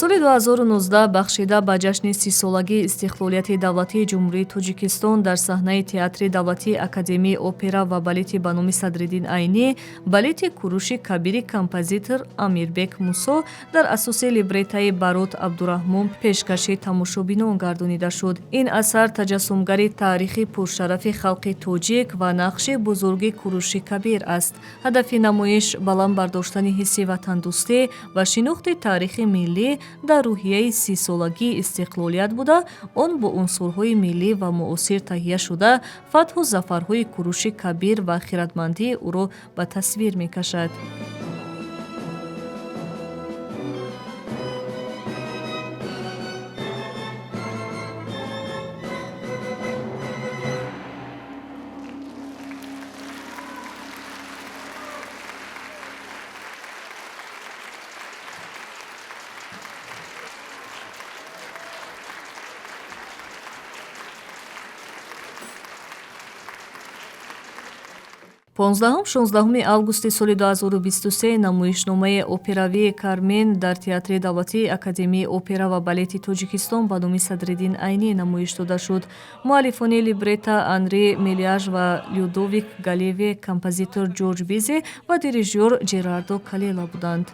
соли 2019 бахшида ба ҷашни 30-солагии истиқлолияти давлатии ҷумҳурии Тоҷикистон дар саҳнаи театри давлатии академияи опера ва балети ба номи Садриддин Айнӣ балети кӯруши кабири композитор Амирбек Мусо дар асоси либреттаи Барот Абдураҳмон пешкаши тамошобинон гардонида шуд. ин асар таҷассумгари таърихи пуршарафи халқи тоҷик ва нақши бузурги кӯруши кабир аст. ҳадафи намоиш баланд бардоштани ҳисси ватандӯстӣ ва шинохти таърихи миллӣ дар рӯҳияи 30-солагии истиқлолият буда, он бо унсурҳои миллӣ ва муосир таҳия шуда, фатҳу зафарҳои кӯруши кабир ва хиратмандии ӯро ба тасвир мекашад. Понздаҳум 16 августи соли 2023 намоишномаи операвии Кармен дар театри давлатии академияи опера ва балети Тоҷикистон ба номи Садриддин Айнӣ намоиш дода шуд. муаллифони либретта Анри Мелиаж ва Людовик Галеве, композитор Ҷорҷ Бизе ва дирижёр Ҷерардо Калела буданд.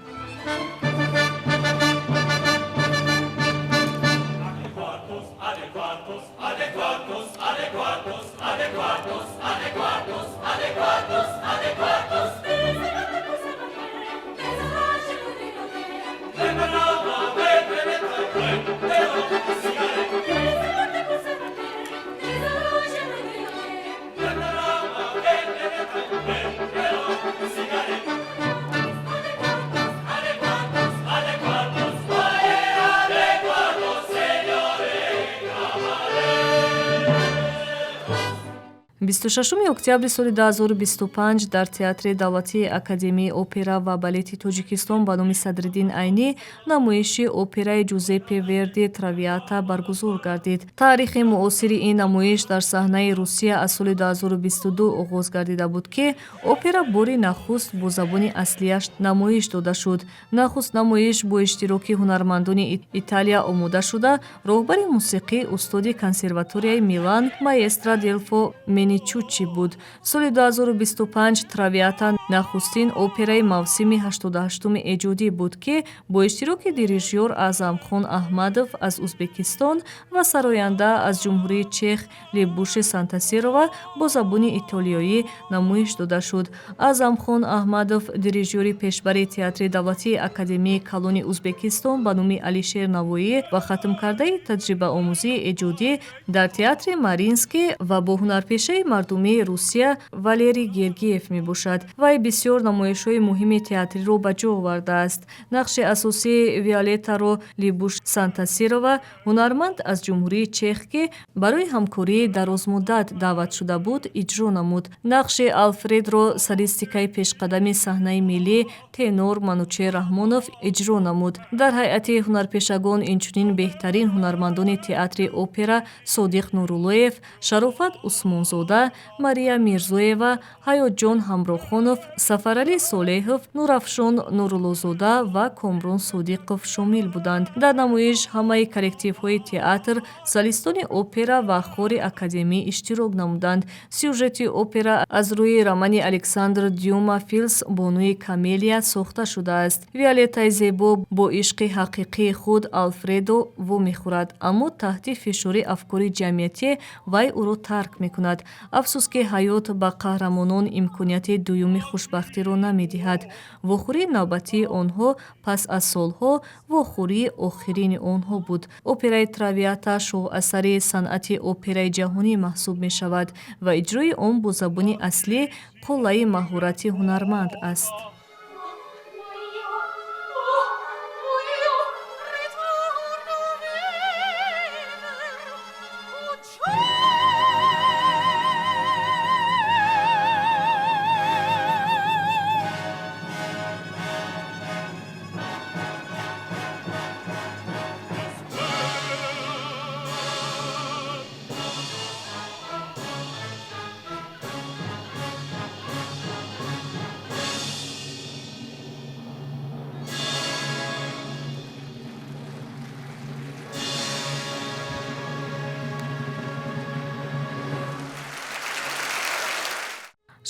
26 октябри соли 2025 дар Театри давлатии Академияи опера ва балети Тоҷикистон ба номи Садриддин Айнӣ намоиши операи Ҷузеппе Верди «Травиата» баргузор гардид. Таърихи муосири ин намоиш дар саҳнаи Русия аз соли 2022 оғоз гардида буд ки опера бори нахуст бо забони аслияш намоиш дода шуд. Нахуст намоиш бо иштироки ҳунармандони Италия омода шуда, роҳбари мусиқӣ устоди консерваторияи Милан маэстро Делфо Меничуччи буд. Соли 2025 «Травиата» нахустин операи мавсими 88-уми эҷодӣ буд ки бо иштироки дирижёр Аъзамхон Аҳмадов аз Узбекистон ва сароянда аз Ҷумҳурии Чех Лебуши Сантасирова бо забони итолиёӣ намоиш дода шуд. Аъзамхон Аҳмадов дирижёри пешбари Театри давлатии Академияи калони Узбекистон ба номи Алишер Навоӣ ва хатмкардаи таҷрибаомӯзии эҷодӣ дар Театри Маринский ва бо ҳунарпешаи мардумии Русия Валерий Гергиев мебошад. Вай бисёр намоишҳои муҳими театриро ба ҷо овардааст. нақши асосии Виолеттаро Лебуш Сантасирова, ҳунарманд аз Ҷумҳурии Чех ки барои ҳамкории дарозмуддат даъват шуда буд, иҷро намуд. нақши Алфредро солистикаи пешқадами саҳнаи миллӣ тенор Манучер Раҳмонов иҷро намуд. дар ҳайати ҳунарпешагон инчунин беҳтарин ҳунармандони театри опера Содиқ Нуруллоев, Шарофат Усмонзода, Мария Мирзоева, Ҳаётҷон Ҳамроҳхонов, Сафаралӣ Солеҳов, Нурафшон Нуруллозода ва Комрон Содиқов шомил буданд. дар намоиш ҳамаи коллективҳои театр, солистони опера ва хори академӣ иштирок намуданд. сюжети опера аз рӯи романи Александр Дюма Филс бонуи Камелия сохта шудааст. Виолеттаи зебо бо ишқи ҳақиқии худ Алфредо вомехӯрад, аммо таҳти фишори афкори ҷамъиятӣ вай ӯро тарк мекунад. афсус ки ҳаёт ба қаҳрамонон имконияти дуюми хушбахтиро намедиҳад. вохӯрии навбатии онҳо пас аз солҳо вохӯрии охирини онҳо буд. операи Травиата шоҳасари санъати операи ҷаҳонӣ маҳсуб мешавад ва иҷрои он бо забони аслӣ қуллаи маҳорати ҳунарманд аст.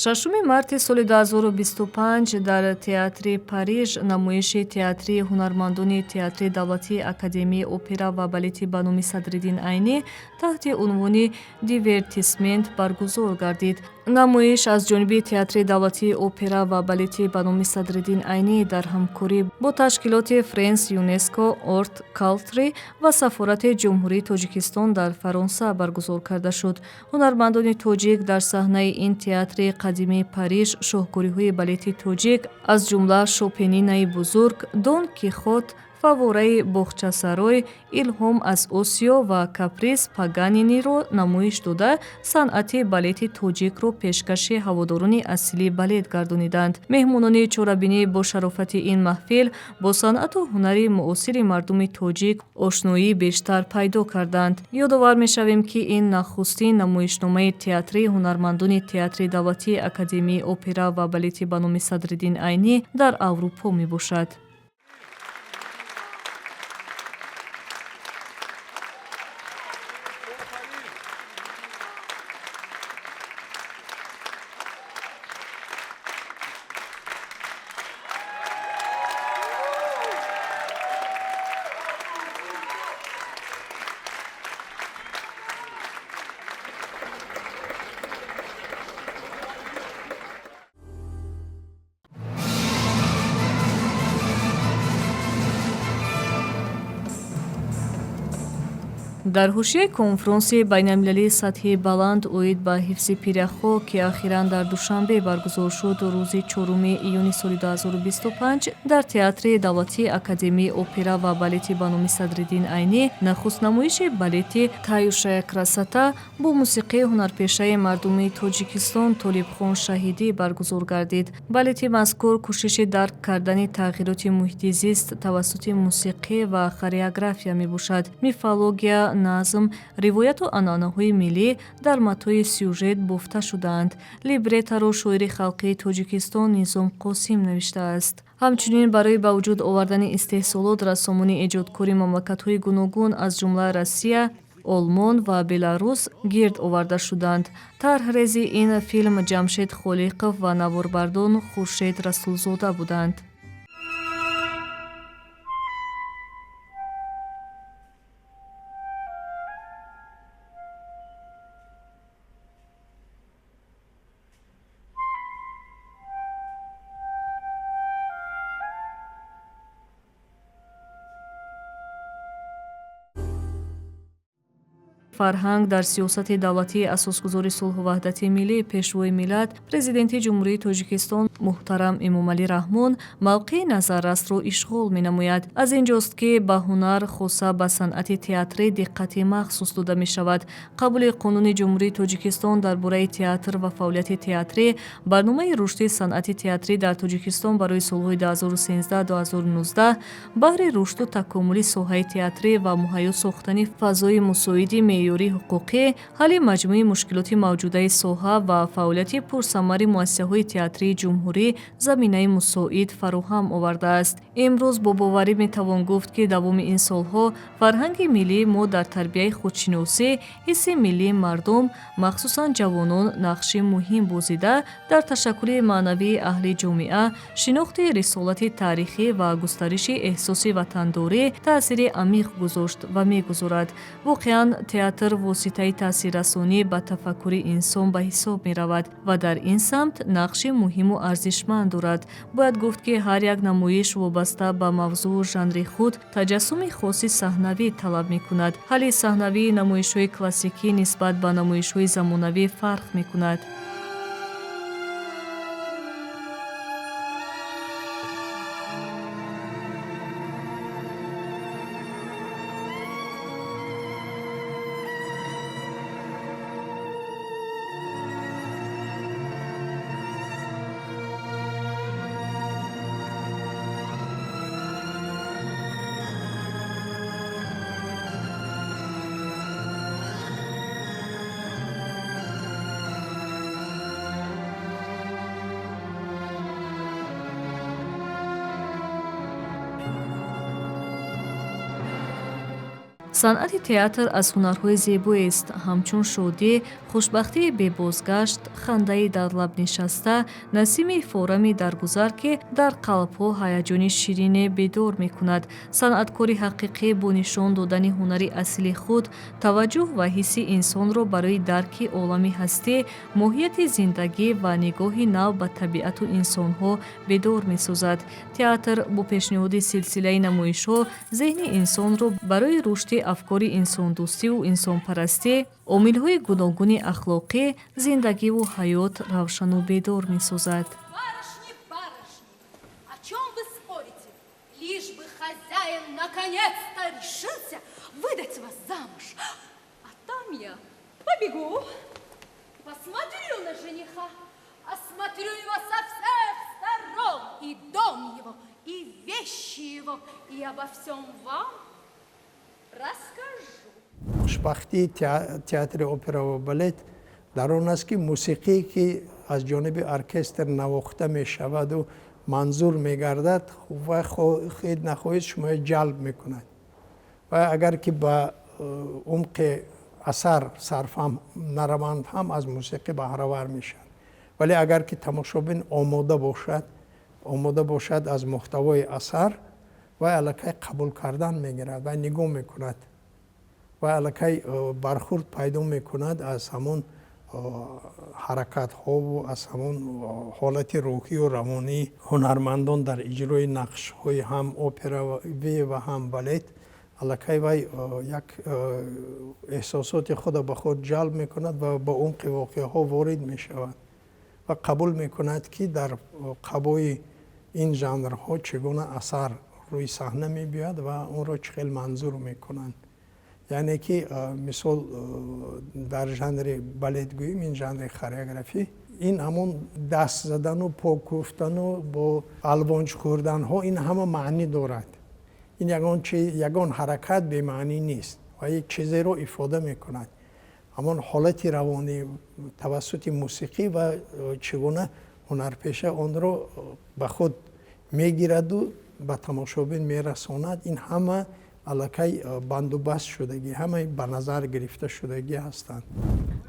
шашуми марти соли 2025 дар Театри Париж намоиши театрии ҳунармандони Театри давлатии Академияи опера ва балети ба номи Садриддин Айнӣ таҳти унвони «Дивертисмент» баргузор гардид. намоиш аз ҷониби Театри давлатии опера ва балети ба номи Садриддин Айнӣ дар ҳамкорӣ бо ташкилоти Френс ЮНЕСКО Орт Калтри ва Сафорати Ҷумҳурии Тоҷикистон дар Фаронса баргузор карда шуд. ҳунармандони тоҷик дар саҳнаи ин театри қадимии Париж шоҳкориҳои балети тоҷик аз ҷумла Шопенинаи бузург, Дон Кихот, Фавораи Боғчасарой, Илҳом аз Осиё ва Каприз Паганиниро намоиш дода, санъати балети тоҷикро пешкаши ҳаводорони аслии балет гардониданд. меҳмонони чорабинӣ бо шарофати ин маҳфил бо санъату ҳунари муосири мардуми тоҷик ошноӣ бештар пайдо карданд. ёдовар мешавем ки ин нахустин намоишномаи театрии ҳунармандони Театри давлатии Академияи опера ва балети ба номи Садриддин Айнӣ дар Аврупо мебошад. дар ҳушияи конфронси байналмилалии сатҳи баланд оид ба ҳифзи пиряхҳо ки ахиран дар душанбе баргузор шуд рӯзи 4 июни соли 2025 дар театри давлатии академияи опера ва балети ба номи Садриддин Айнӣ нахуст намоиши балети «Таюшая красота» бо мусиқии ҳунарпешаи мардуми Тоҷикистон Толибхон Шаҳидӣ баргузор гардид. Балети мазкур кӯшиши дарк кардани тағйироти муҳити зист тавассути мусиқӣ ва хореография мебошад. Мифология, назм, ривояту анъанаҳои миллӣ дар матои сюжет бофта шудаанд. Либретаро шоири халқии Тоҷикистон Низом Қосим навиштааст. ҳамчунин барои ба вуҷуд овардани истеҳсолот рассомони эҷодкори мамлакатҳои гуногун аз ҷумла Россия, Олмон ва Беларус гирд оварда шуданд. Тарҳрези ин филм Ҷамшед Холиқов ва наворбардон Хуршед Расулзода буданд. фарҳанг дар сиёсати давлатии асосгузори сулҳу ваҳдати миллӣ пешвои миллат президенти ҷумҳурии Тоҷикистон муҳтарам Эмомалӣ Раҳмон мавқеи назаррасро ишғол менамояд. Аз ин ҷост ки ба ҳунар, хоса ба санъати театрӣ диққати махсус дода мешавад. Қабули Қонуни ҷумҳурии Тоҷикистон дар бораи театр ва фаъолияти театрӣ барномаи рушди санъати театрӣ дар Тоҷикистон барои солҳои 2013-2019 баҳри рушду такомули соҳаи театрӣ ва муҳайё сохтани фазои мусоиди меъёрии ҳуқуқӣ, ҳалли маҷмӯи мушкилоти мавҷудаи соҳа ва фаъолияти пурсамари муассисаҳои театрии ҷумҳурӣ заминаи мусоид фароҳам овардааст. Имрӯз бо боварӣ метавон гуфт, ки давоми ин солҳо фарҳанги миллӣ мо дар тарбияи худшиносӣ, ҳисси миллии мардум, махсусан ҷавонон нақши муҳим бозида дар ташаккули маънавии аҳли ҷомеа, шинохти рисолати таърихӣ ва густариши эҳсоси ватандорӣ таъсири амиқ гузошт ва мегузорад. Воқеан театр воситаи таъсиррасонӣ ба тафаккури инсон ба ҳисоб меравад ва дар ин самт нақши муҳиму арзишманд дорад. Бояд гуфт, ки ҳар як намоиш вобаста ба мавзӯъу жанри худ таҷассуми хоси саҳнавӣ талаб мекунад. ҳалли саҳнавии намоишҳои классикӣ нисбат ба намоишҳои замонавӣ фарқ мекунад. санъати театр аз ҳунарҳои зебоест, ҳамчун шодӣ, хушбахтии бебозгашт, хандаи дар лаб нишаста, насими форами даргузар, ки дар қалбҳо ҳаяҷони ширине бедор мекунад. Санъаткори ҳақиқӣ бо нишон додани ҳунари аслии худ таваҷҷӯҳ ва ҳисси инсонро барои дарки олами ҳастӣ, моҳияти зиндагӣ ва нигоҳи нав ба табиату инсонҳо бедор месозад. Театр бо пешниҳоди силсилаи намоишҳо зеҳни инсонро барои рушди афкори инсондӯстиву инсонпарастӣ, омилҳои гуногуни ахлоқӣ, зиндагиву ҳаёт равшану бедор месозад. Барышни, о чем вы спорите? Лишь бы хозяин наконец-то решился выдать вас замуж. А там я побегу, посмотрю на жениха, осмотрю его со всех сторон, и дом его, и вещи его, и обо всем вам расскажу. хушбахтии театри опера ва балет дар он аст ки мусиқие ки аз ҷониби оркестр навохта мешаваду манзур мегардад ва хоҳед нахоҳед шуморо ҷалб мекунад ва агар ки ба умқи асар сарфам нараванд ҳам аз мусиқӣ баҳравар мешавад. вале агар ки тамошобин омода бошад аз муҳтавои асар ва аллакай қабул кардан мегирад ва нигоҳ мекунад ва аллакай бархурд пайдо мекунад аз ҳамон ҳаракатҳову аз ҳамон ҳолати рӯҳию равонии ҳунармандон дар иҷрои нақшҳои ҳам операвӣ ва ҳам балет аллакай вай як эҳсосоти худро ба худ ҷалб мекунад ва ба умқи воқеаҳо ворид мешавад ва қабул мекунад ки дар қабои ин жанрҳо чӣ гуна асар рӯи саҳна мебиёяд ва онро чӣ хел манзур мекунанд. яъне ки мисол дар жанри балетгӯӣ ин жанри хореографӣ ин ҳамон даст задану пок гуфтану бо алвонҷ хӯрданҳо ин ҳама маънӣ дорад. ин ягон ҳаракат бемаънӣ нест ва як чизеро ифода мекунад. ҳамон ҳолати равонӣ тавассути мусиқӣ ва чӣ гуна ҳунарпеша онро ба худ мегираду ба тамошобин мерасонад. ин ҳама аллакай бандубаст шудагӣ, ҳамаи ба назар гирифта шудагӣ ҳастанд.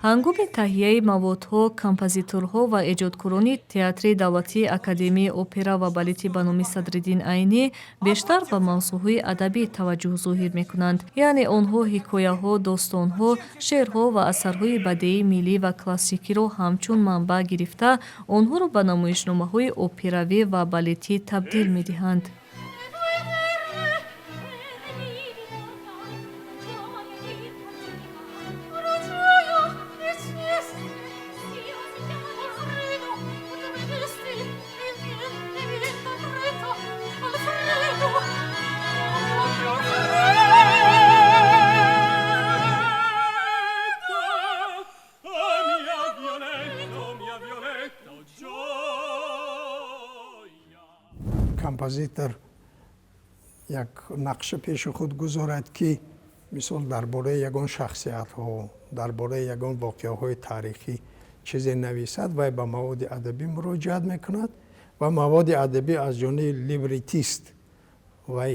ҳангоми таҳияи маводҳо, композиторҳо ва эҷодкорони Театри Давлатии Академияи опера ва балети ба номи Садриддин Айнӣ бештар ба мавзӯъҳои адабӣ таваҷҷӯҳ зоҳир мекунанд. яъне онҳо ҳикояҳо, достонҳо, шеърҳо ва асарҳои бадеии миллӣ ва классикиро ҳамчун манбаъ гирифта, онҳоро ба намоишномаҳои операвӣ ва балетӣ табдил медиҳанд. композитор як нақша пеши худ гузорад ки мисол дар бораи ягон шахсиятҳо, дар бораи ягон воқеаҳои таърихӣ чизе нависад, вай ба маводи адабӣ муроҷиат мекунад ва маводи адабӣ аз ҷониби либретист вай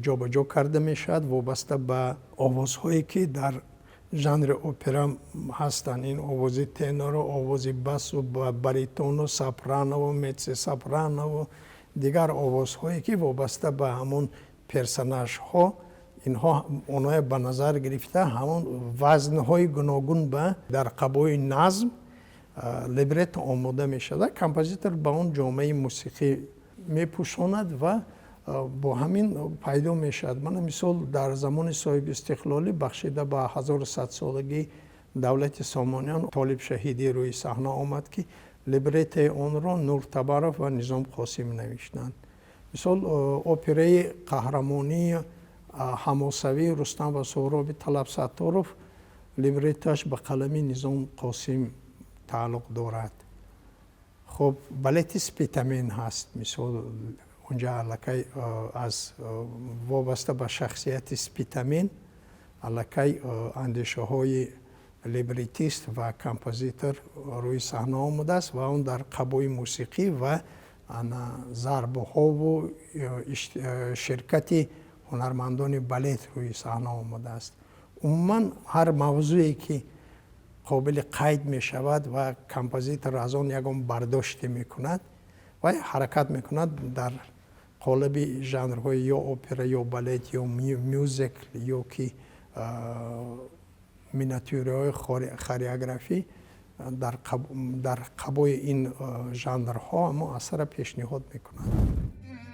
ҷобаҷо карда мешавад вобаста ба овозҳое ки дар жанри опера ҳастанд. ин овози теноро, овози басу, баритону, сопранову, меццо-сопранову, дигар овозҳое ки вобаста ба ҳамон персонажҳо, инҳо онҳое ба назар гирифта ҳамон вазнҳои гуногун ба дар қабои назм либретто омода мешавад. Композитор ба он ҷомеаи мусиқӣ мепӯшонад ва бо ҳамин пайдо мешавад. мана мисол дар замони соҳиби истиқлолӣ бахшида ба 1100-солагии давлати Сомониён Толиб Шаҳидӣ рӯи саҳна омад ки либреттаи онро Нуртабаров ва Низом Қосим навиштанд. мисол операи қаҳрамонии ҳамосавии Рустам ва Соҳроби Талабсатторов либреттоаш ба қалами Низом Қосим тааллуқ дорад. хоб балети Спитамин ҳаст. мисол онҷа аллакай аз вобаста ба шахсияти Спитамин аллакай андешаҳои либретист ва композитор рӯи саҳна омадааст ва он дар қабои мусиқӣ ва зарбуҳову ширкати ҳунармандони балет рӯи саҳна омадааст. умуман ҳар мавзӯе ки қобили қайд мешавад ва композитор аз он ягон бардоште мекунад ва ҳаракат мекунад дар қолаби жанрҳои ё опера ё балет ё мюзикл ё ки миниатюраҳои хореографӣ дар қабои ин жанрҳо амо асара пешниҳод мекунад.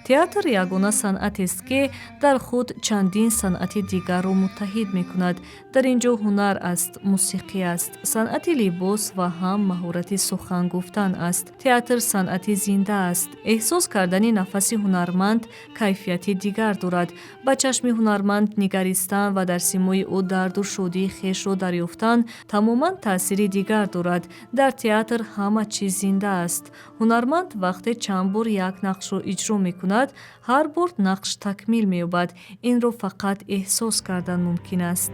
театр ягона санъатест ки дар худ чандин санъати дигарро муттаҳид мекунад. дар ин ҷо ҳунар аст, мусиқӣ аст, санъати либос ва ҳам маҳорати сухан гуфтан аст. театр санъати зинда аст. эҳсос кардани нафаси ҳунарманд кайфияти дигар дорад. ба чашми ҳунарманд нигаристан ва дар симои ӯ дарду шодии хешро дарёфтан тамоман таъсири дигар дорад. дар театр ҳама чиз зинда аст. ҳунарманд вақте чанд бор як нақшро иҷро мекунад, ҳар бор нақш такмил меёбад. инро фақат эҳсос кардан мумкин аст.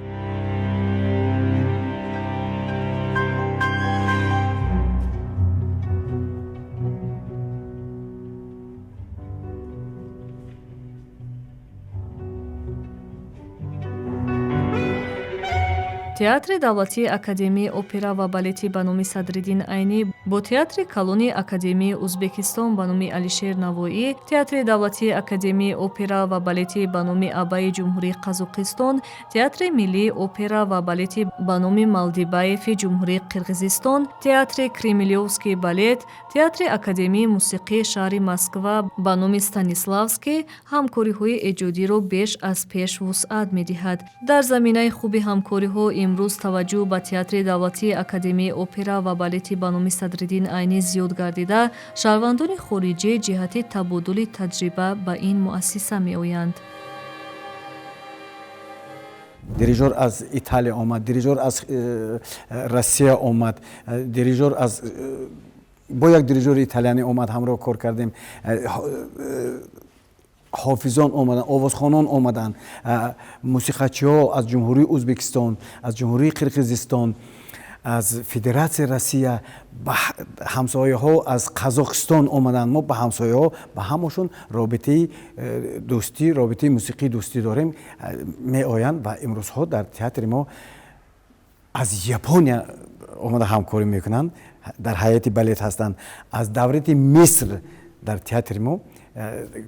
театри давлатии академияи опера ва балети ба номи Садриддин Айнӣ бо театри калони академияи Узбекистон ба номи Алишер Навоӣ, театри давлатии академияи опера ва балети ба номи Абаи Ҷумҳурии Қазоқистон, театри миллии опера ва балети ба номи Малдибаеви Ҷумҳурии Қирғизистон, театри Кремлевский балет, театри академияи мусиқии шаҳри Москва ба номи Станиславский ҳамкориҳои эҷодиро беш аз пеш вусъат медиҳад. Дар заминаи хуби ҳамкориҳо имрӯз таваҷҷӯҳ ба театри давлатии академияи опера ва балети ба номи Садриддин Айнӣ зиёд гардида, шаҳрвандони хориҷӣ ҷиҳати табодули таҷриба ба ин муассиса меоянд. дирижер аз Италия омад, дирижер аз Россия омад, дирижер аз бо як дирижери италиянӣ омад, ҳамроҳ кор кардем. ҳофизон омадан, овозхонон омадан, мусиқачиҳо аз ҷумҳурии Ӯзбекистон, аз ҷумҳурии Қирғизистон, аз Федератсияи Россия, ҳамсояҳо аз Қазоқистон омадан. Мо ба ҳамсояҳо ба ҳамашон робитаи дӯстӣ, робитаи мусиқии дӯстӣ дорем. меоянд ва имрӯзҳо дар театри мо аз Япония омада ҳамкорӣ мекунанд, дар ҳайати балет ҳастанд. аз давлати Миср дар театри мо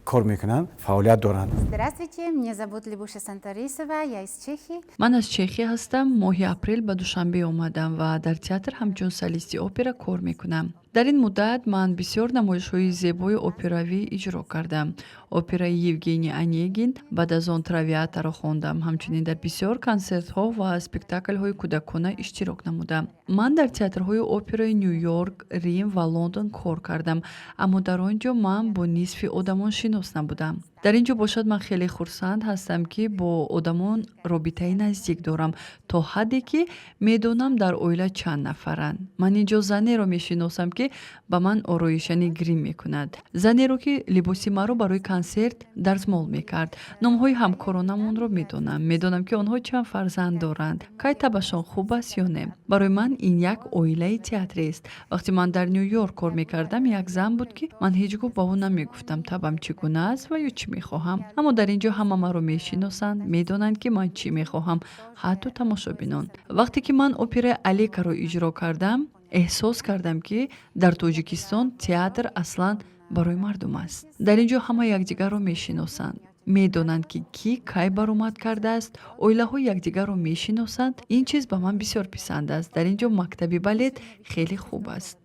кор мекунанд, фаъолият доранд. Здравствуйте, меня зовут Любуша Санторисова, я из Чехии. ман аз Чехия ҳастам. моҳи апрел ба Душанбе омадам ва дар театр ҳамчун солисти опера кор мекунам. дар ин муддат ман бисёр намоишҳои зебои операвӣ иҷро кардам. операи Евгений Онегин, баъд аз он Травиатаро хондам. ҳамчунин дар бисёр консертҳо ва спектаклҳои кӯдакона иштирок намудам. ман дар театрҳои операи Ню Йорк, Рим ва Лондон кор кардам, аммо дар он ҷо ман бо нисфи одамон шинос набудам. дар ин ҷо бошад ман хеле хурсанд ҳастам, ки бо одамон робитаи наздик дорам, то ҳадде ки медонам дар оила чанд нафаранд. ман ин ҷо занеро мешиносам, ки ба ман ороишани грим мекунад. занеро, ки либоси маро барои консерт дарзмол мекард. номҳои ҳамкоронамонро медонам. медонам, ки онҳо чанд фарзанд доранд. кай табашон хуб аст ё не. барои ман ин як оилаи театрист. вақте ман дар Ню Йорк кор мекардам, як зан буд, ки ман ҳеҷ гоҳ ба ӯ намегуфтам табам чӣ гуна аст ва ё чӣ мехоҳам. аммо дар ин ҷо ҳама маро мешиносанд, медонанд, ки ман чӣ мехоҳам, ҳатто тамошобинон. вақте ки ман операи Алекаро иҷро кардам, эҳсос кардам, ки дар Тоҷикистон театр аслан барои мардум аст. дар ин ҷо ҳама якдигарро мешиносанд. медонанд, ки кӣ кай баромад кардааст, оилаҳо якдигарро мешиносанд. ин чиз ба ман бисёр писанд аст. дар ин ҷо мактаби балет хеле хуб аст.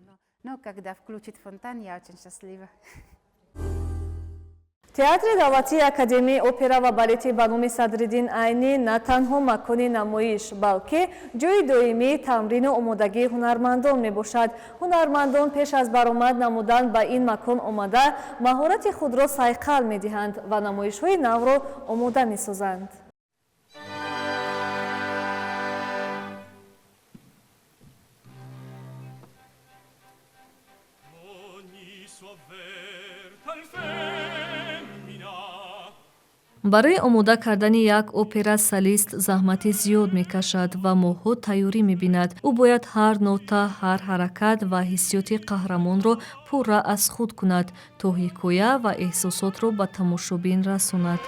Но когда включит фонтан, я очень счастлива. театри давлатии академияи опера ва балети ба номи Садриддин Айнӣ на танҳо макони намоиш, балки ҷойи доимии тамрину омодагии ҳунармандон мебошад. ҳунармандон пеш аз баромад намудан ба ин макон омада, маҳорати худро сайқал медиҳанд ва намоишҳои навро омода месозанд. барои омода кардани як опера солист заҳмати зиёд мекашад ва моҳҳо тайёрӣ мебинад. ӯ бояд ҳар нота, ҳар ҳаракат ва ҳиссиёти қаҳрамонро пурра аз худ кунад, то ҳикоя ва эҳсосотро ба тамошобин расонад.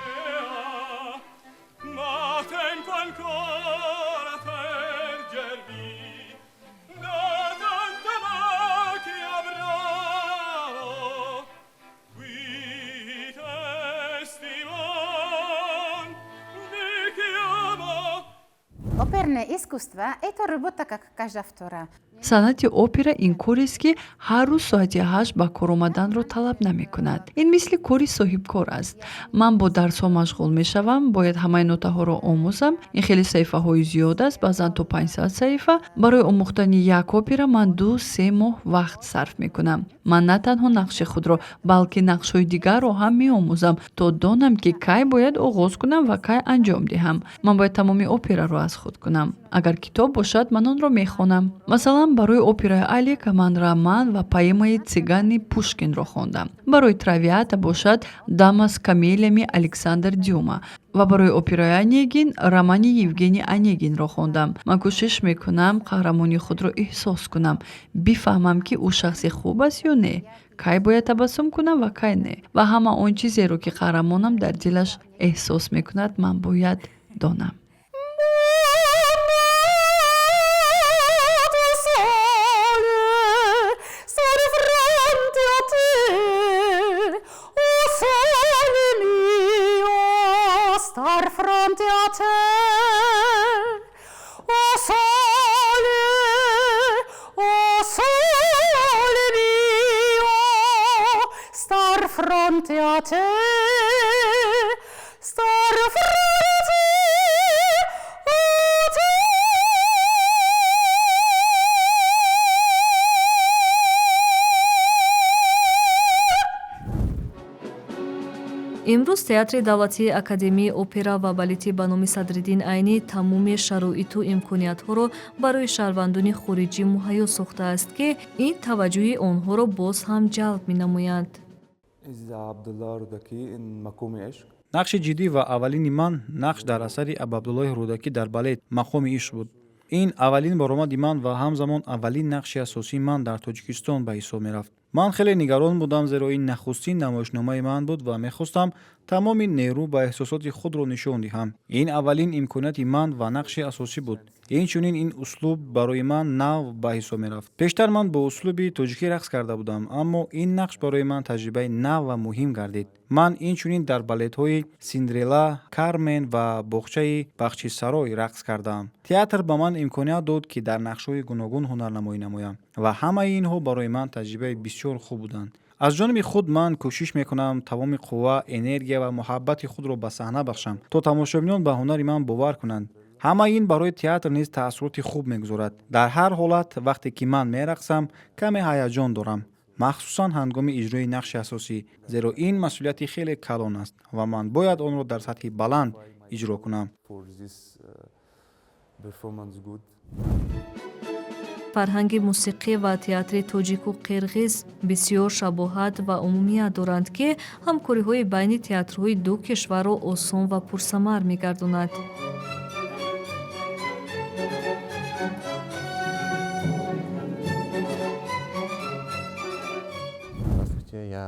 Оперное искусство – это работа, как каждая вторая. санъати опера ин корест, ки ҳар рӯз соати 8 ба кор омаданро талаб намекунад. ин мисли кори соҳибкор аст. ман бо дарсҳо машғул мешавам, бояд ҳамаи нотаҳоро омӯзам. ин хеле саҳифаҳои зиёд аст, баъзан то 500 саҳифа. барои омӯхтани як опера ман 2-3 моҳ вақт сарф мекунам. ман на танҳо нақши худро, балки нақшҳои дигарро ҳам меомӯзам, то донам, ки кай бояд оғоз кунам ва кай анҷом диҳам. ман бояд тамоми операро аз худ кунам. агар китоб бошад, ман онро мехонам. масалан, барои операи Алека ман роман ва поэмаи Цигани Пушкинро хондам. барои Травиата бошад Дама с камелиями Александр Дюма ва барои операи Онегин романи Евгений Онегинро хондам. ман кӯшиш мекунам қаҳрамони худро эҳсос кунам, бифаҳмам, ки ӯ шахси хуб аст ё не, кай бояд табассум кунам ва кай не, ва ҳама он чизеро, ки қаҳрамонам дар дилаш эҳсос мекунад, ман бояд донам. Theater. O sole mio, star fronte a te, star fronte a te. имрӯз театри давлатии академияи опера ва балети ба номи Садриддин Айнӣ тамоми шароиту имкониятҳоро барои шаҳрвандони хориҷӣ муҳайё сохтааст, ки ин таваҷҷӯҳи онҳоро боз ҳам ҷалб менамоянд. нақши ҷиддӣ ва аввалини ман нақш дар асари Абдуллоҳи Рӯдакӣ дар балет «Мақоми ишқ» буд. ин аввалин баромади ман ва ҳамзамон аввалин нақши асосии ман дар Тоҷикистон ба ҳисоб мерафт. ман хеле нигарон будам, зеро ин нахустин намоишномаи ман буд ва мехостам тамоми нерӯ ва эҳсосоти худро нишон диҳам. ин аввалин имконияти ман ва нақши асосӣ буд. инчунин ин услуб барои ман нав ба ҳисоб мерафт. пештар ман бо услуби тоҷикӣ рақс карда будам, аммо ин нақш барои ман таҷрибаи нав ва муҳим гардид. ман инчунин дар балетҳои «Синдрелла», «Кармен» ва «Боғчаи Бахчисарой» рақс кардам. театр ба ман имконият дод, ки дар нақшҳои гуногун ҳунарнамоӣ намоям ва ҳамаи инҳо барои ман таҷрибаи бисёр хуб буданд. аз ҷониби худ ман кӯшиш мекунам тамоми қувва, энергия ва муҳаббати худро ба саҳна бахшам, то тамошобинон ба ҳунари ман бовар кунанд. ҳама ин барои театр низ таъссуроти хуб мегузорад. дар ҳар ҳолат, вақте ки ман мерақсам, каме ҳаяҷон дорам, махсусан ҳангоми иҷрои нақши асосӣ, зеро ин масъулияти хеле калон аст ва ман бояд онро дар сатҳи баланд иҷро кунам. фарҳанги мусиқӣ ва театри тоҷику қирғиз бисёр шабоҳат ва умумият доранд, ки ҳамкориҳои байни театрҳои ду кишварро осон ва пурсамар мегардонад. Здравствуйте, я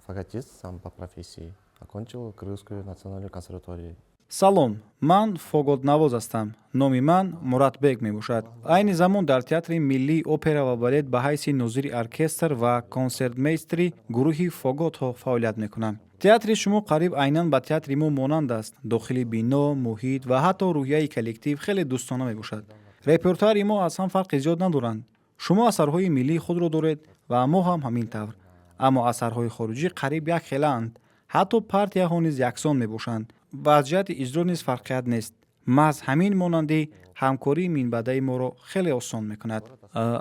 фаготист сам по профессии. Окончил Кыргызскую национальную консерваторию. салом, ман фоготнавоз ҳастам. номи ман Муратбек мебошад. айни замон дар театри миллии опера ва балет ба ҳайси нозири оркестр ва консертмейстри гурӯҳи фоготҳо фаъолият мекунам. театри шумо қариб айнан ба театри мо монанд аст. дохили бино, муҳит ва ҳатто рӯҳияи коллектив хеле дӯстона мебошад. репертуари мо аз ҳам фарқи зиёд надоранд. шумо асарҳои миллии худро доред ва мо ҳам ҳамин тавр. аммо асарҳои хориҷӣ қариб як хелаанд. ҳатто партияҳо низ яксон мебошанд. вазъияти иҷро низ фарқият нест. маҳз ҳамин монандӣ ҳамкории минбаъдаи моро хеле осон мекунад.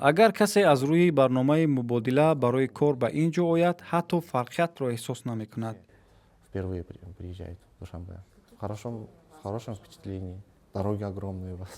агар касе аз рӯи барномаи мубодила барои кор ба ин ҷо ояд, ҳатто фарқиятро эҳсос намекунад. Впервые приезжает в Душанбе. В хорошем впечатлении. Дороги огромные у вас.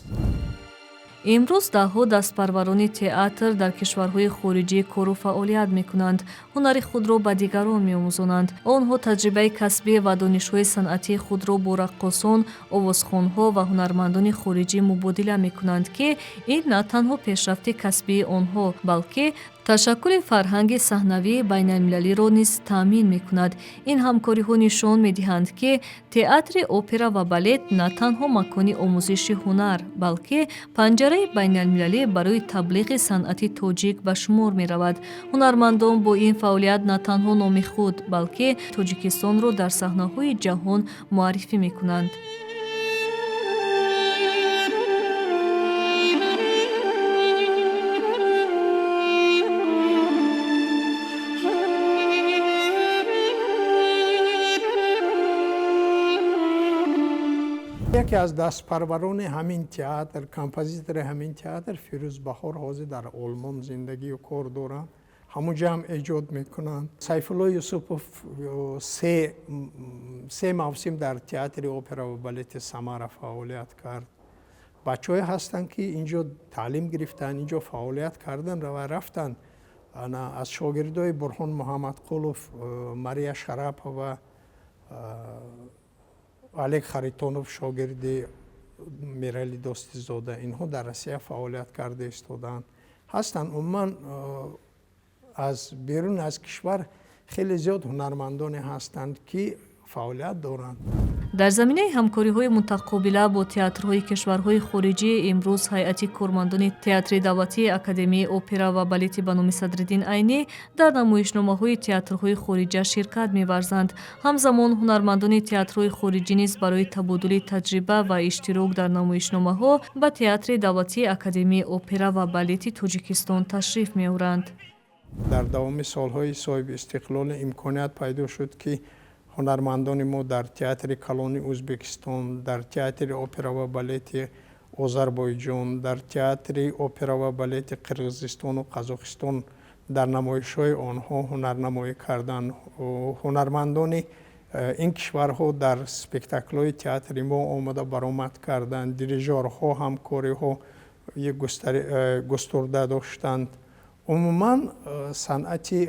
имрӯз даҳҳо дастпарварони театр дар кишварҳои хориҷӣ кору фаъолият мекунанд, ҳунари худро ба дигарон меомӯзонанд. онҳо таҷрибаи касбӣ ва донишҳои санъатии худро бо раққосон, овозхонҳо ва ҳунармандони хориҷӣ мубодила мекунанд, ки ин на танҳо пешрафти касбии онҳо, балки ташаккули фарҳанги саҳнавии байналмилалиро низ таъмин мекунад. ин ҳамкориҳо нишон медиҳанд, ки театри опера ва балет на танҳо макони омӯзиши ҳунар, балки панҷараи байналмилалӣ барои таблиғи санъати тоҷик ба шумор меравад. ҳунармандон бо ин фаъолият на танҳо номи худ, балки Тоҷикистонро дар саҳнаҳои ҷаҳон муаррифӣ мекунанд. яке аз дастпарварони ҳамин театр, композитори ҳамин театр Фирӯзбаҳор ҳозир дар Олмон зиндагию кор доранд. ҳамуҷа ҳам эҷод мекунанд. Сайфулло Юсупов се мавсим дар театри опера ва балети Самара фаъолият кард. бачаҳое ҳастанд, ки инҷо таълим гирифтанд, инҷо фаъолият кардан ва рафтанд. аз шогирдои Бурҳон Муҳаммадқулов, Мария Шарапова, Олег Харитонов шогирди Мирали Достизода, инҳо дар Россия фаъолият карда истоданд. ҳастанд умуман аз берун аз кишвар хеле зиёд ҳунармандоне ҳастанд, ки фаъолият доранд. дар заминаи ҳамкориҳои мутақобила бо театрҳои кишварҳои хориҷӣ имрӯз ҳайати кормандони театри давлатии академияи опера ва балети ба номи Садриддин Айнӣ дар намоишномаҳои театрҳои хориҷа ширкат меварзанд. ҳамзамон ҳунармандони театрҳои хориҷӣ низ барои табодули таҷриба ва иштирок дар намоишномаҳо ба театри давлатии академияи опера ва балети Тоҷикистон ташриф меоранд. дар давоми солҳои соҳиби истиқлол имконият пайдо шуд ки ҳунармандони мо дар театри калони Ӯзбекистон, дар театри опера ва балети Озарбойҷон, дар театри опера ва балети Қирғизистону Қазоқистон дар намоишҳои онҳо ҳунарнамоӣ карданд. ҳунармандони ин кишварҳо дар спектаклҳои театри мо омада баромад карданд. дирижёрҳо ҳамкориҳо густурда доштанд. умуман санъати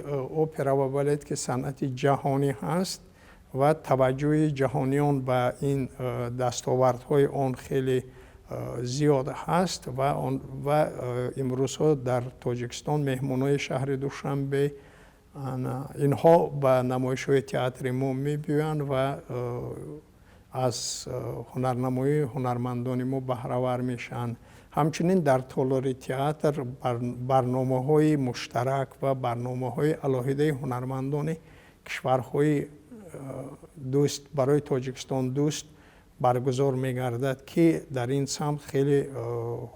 опера ва балет ки санъати ҷаҳонӣ ҳаст ва таваҷҷӯҳи ҷаҳониён ба ин дастовардҳои он хеле зиёд ҳаст ва имрӯзҳо дар Тоҷикистон меҳмонои шаҳри Душанбе инҳо ба намоишҳои театри мо мебиёянд ва аз ҳунарнамоии ҳунармандони мо баҳравар мешаванд. ҳамчунин дар толори театр барномаҳои муштарак ва барномаҳои алоҳидаи ҳунармандони кишварҳои дӯст барои Тоҷикистон дӯст баргузор мегардад ки дар ин самт хеле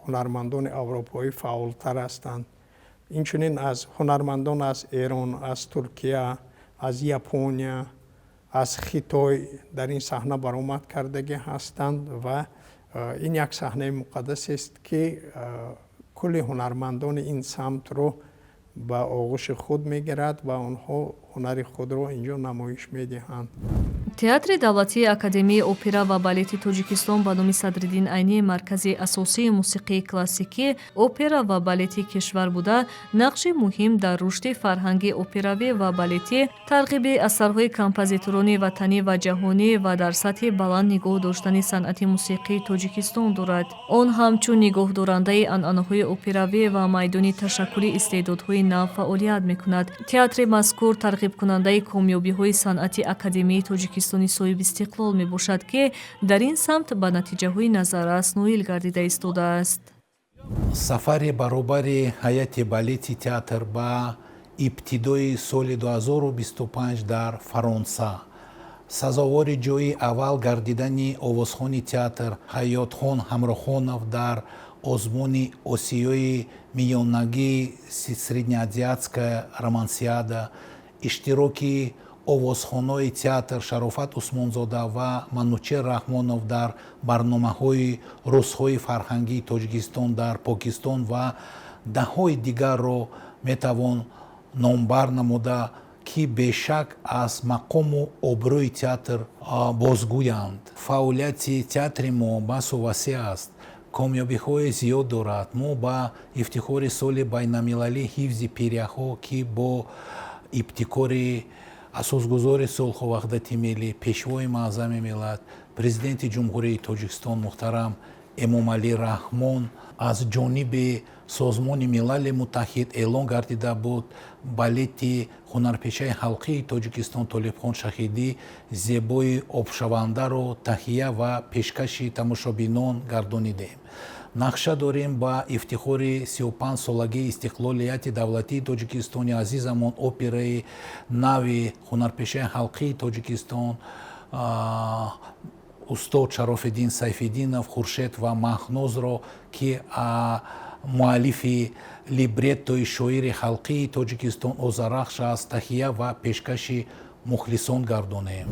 ҳунармандони аврупоӣ фаъолтар ҳастанд. инчунин аз ҳунармандон аз Эрон, аз Туркия, аз Япония, аз Хитой дар ин саҳна баромад кардагӣ ҳастанд ва ин як саҳнаи муқаддасест ки кулли ҳунармандони ин самтро ба оғӯши худ мегирад ва онҳо ҳунари худро инҷо намоиш медиҳанд. театри давлатии академияи опера ва балети Тоҷикистон ба номи Садриддин Айнӣ маркази асосии мусиқии классикӣ, опера ва балети кишвар буда, нақши муҳим дар рушди фарҳанги операвӣ ва балетӣ, тарғиби асарҳои композиторони ватанӣ ва ҷаҳонӣ ва дар сатҳи баланд нигоҳ доштани санъати мусиқии Тоҷикистон дорад. Он ҳамчун нигоҳдорандаи анъанаҳои операвӣ ва майдони ташаккули истеъдодҳои нав фаъолият мекунад. театри мазкур тарғибкунандаи комёбиҳои санъати академияи Тоҷикистони соҳиби истиқлол мебошад ки дар ин самт ба натиҷаҳои назаррас ноил гардида истодааст. сафари баробари ҳайати балети театр ба ибтидои соли 2025 дар Фаронса, сазовори ҷойи аввал гардидани овозхони театр Ҳаётхон Ҳамроҳонов дар озмуни Осиёи миёнагии Среднеазиатская романсиада, иштироки овозхонои театр Шарофат Усмонзода ва Манучер Раҳмонов дар барномаҳои рӯзҳои фарҳангии Тоҷикистон дар Покистон ва даҳҳои дигарро метавон номбар намуда, ки бешак аз мақому обрӯи театр бозгӯянд. фаъолияти театри мо басу васеъ аст, комёбиҳои зиёд дорад. мо ба ифтихори соли байналмилалии ҳифзи пиряҳҳо ки бо ибтикори асосгузори сулҳу ваҳдати миллӣ, пешвои маъзами миллат, президенти ҷумҳурии Тоҷикистон муҳтарам Эмомалӣ Раҳмон аз ҷониби Созмони Милали Муттаҳид эълон гардида буд, балети ҳунарпешаи ҳалқии Тоҷикистон Толибхон Шаҳидӣ зебои обшавандаро таҳия ва пешкаши тамошобинон гардонидем. нақша дорем ба ифтихори 35-солагии истиқлолияти давлатии Тоҷикистони азизамон операи нави ҳунарпешаи ҳалқии Тоҷикистон устод Шарофиддин Сайфиддинов Хуршед ва Маҳнозро ки муаллифи либреттои шоири ҳалқии Тоҷикистон Озарахш аст таҳия ва пешкаши мухлисон гардонем.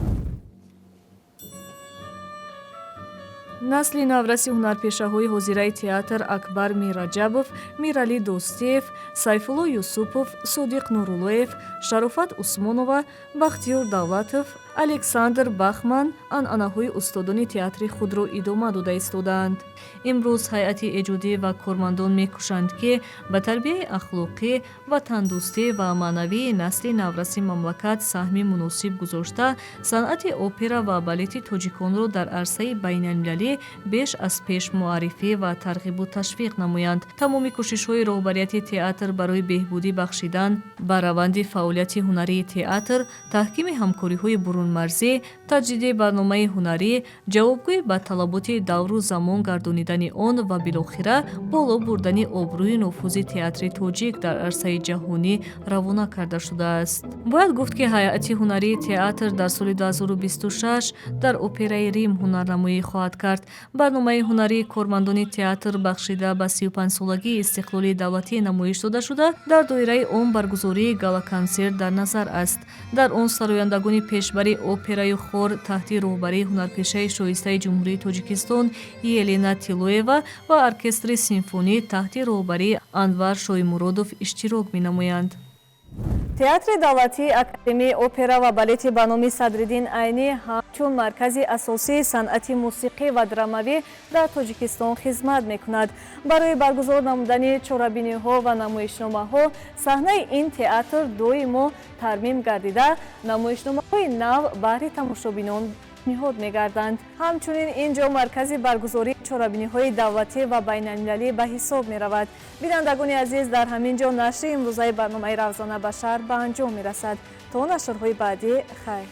насли навраси ҳунарпешаҳои ҳозираи театр Акбар Мираҷабов, Миралӣ Достиев, Сайфулло Юсупов, Содиқ Нуруллоев, Шарофат Усмонова, Бахтиёр Давлатов, Александр Бахман анъанаҳои устодони театри худро идома дода истодаанд. имрӯз ҳайати эҷодӣ ва кормандон мекӯшанд ки ба тарбияи ахлоқӣ, ватандӯстӣ ва маънавии насли навраси мамлакат саҳми муносиб гузошта, санъати опера ва балети тоҷиконро дар арсаи байналмилалӣ ҳунарӣ беш аз пеш муаррифӣ ва тарғибу ташвиқ намоянд. тамоми кӯшишҳои роҳбарияти театр барои беҳбудӣ бахшидан ба раванди фаъолияти ҳунарии театр, таҳкими ҳамкориҳои бурунмарзӣ, таҷдиди барномаи ҳунарӣ, ҷавобгӯӣ ба талаботи давру замон гардонидани он ва билохира боло бурдани обрӯи нуфузи театри тоҷик дар арсаи ҷаҳонӣ равона карда шудааст. бояд гуфт ки ҳайати ҳунарии театр дар соли 2026 дар операи Рим ҳунарнамоӣ хоҳад кард. барномаи ҳунарии кормандони театр бахшида ба 35-солагии истиқлоли давлатӣ намоиш дода шуда, дар доираи он баргузории гала-консерт дар назар аст. дар он сарояндагони пешбари операю хор таҳти роҳбарии ҳунарпешаи шоистаи ҷумҳурии Тоҷикистон Елена Тилоева ва оркестри симфонӣ таҳти роҳбарии Анвар Шоимуродов иштирок менамоянд. театри давлатии академияи опера ва балети ба номи Садриддин Айнӣ ҳамчун маркази асосии санъати мусиқӣ ва драмавӣ дар Тоҷикистон хизмат мекунад. барои баргузор намудани чорабиниҳо ва намоишномаҳо саҳнаи ин театр доимо тармим гардида, намоишномаҳои нав баҳри тамошобинон пешниҳод мегарданд. ҳамчунин ин ҷо маркази баргузории чорабиниҳои давлатӣ ва байналмилалӣ ба ҳисоб меравад. бинандагони азиз, дар ҳамин ҷо нашри имрӯзаи барномаи Равзана ба шаҳр ба анҷом мерасад. то нашрҳои баъдӣ хайр.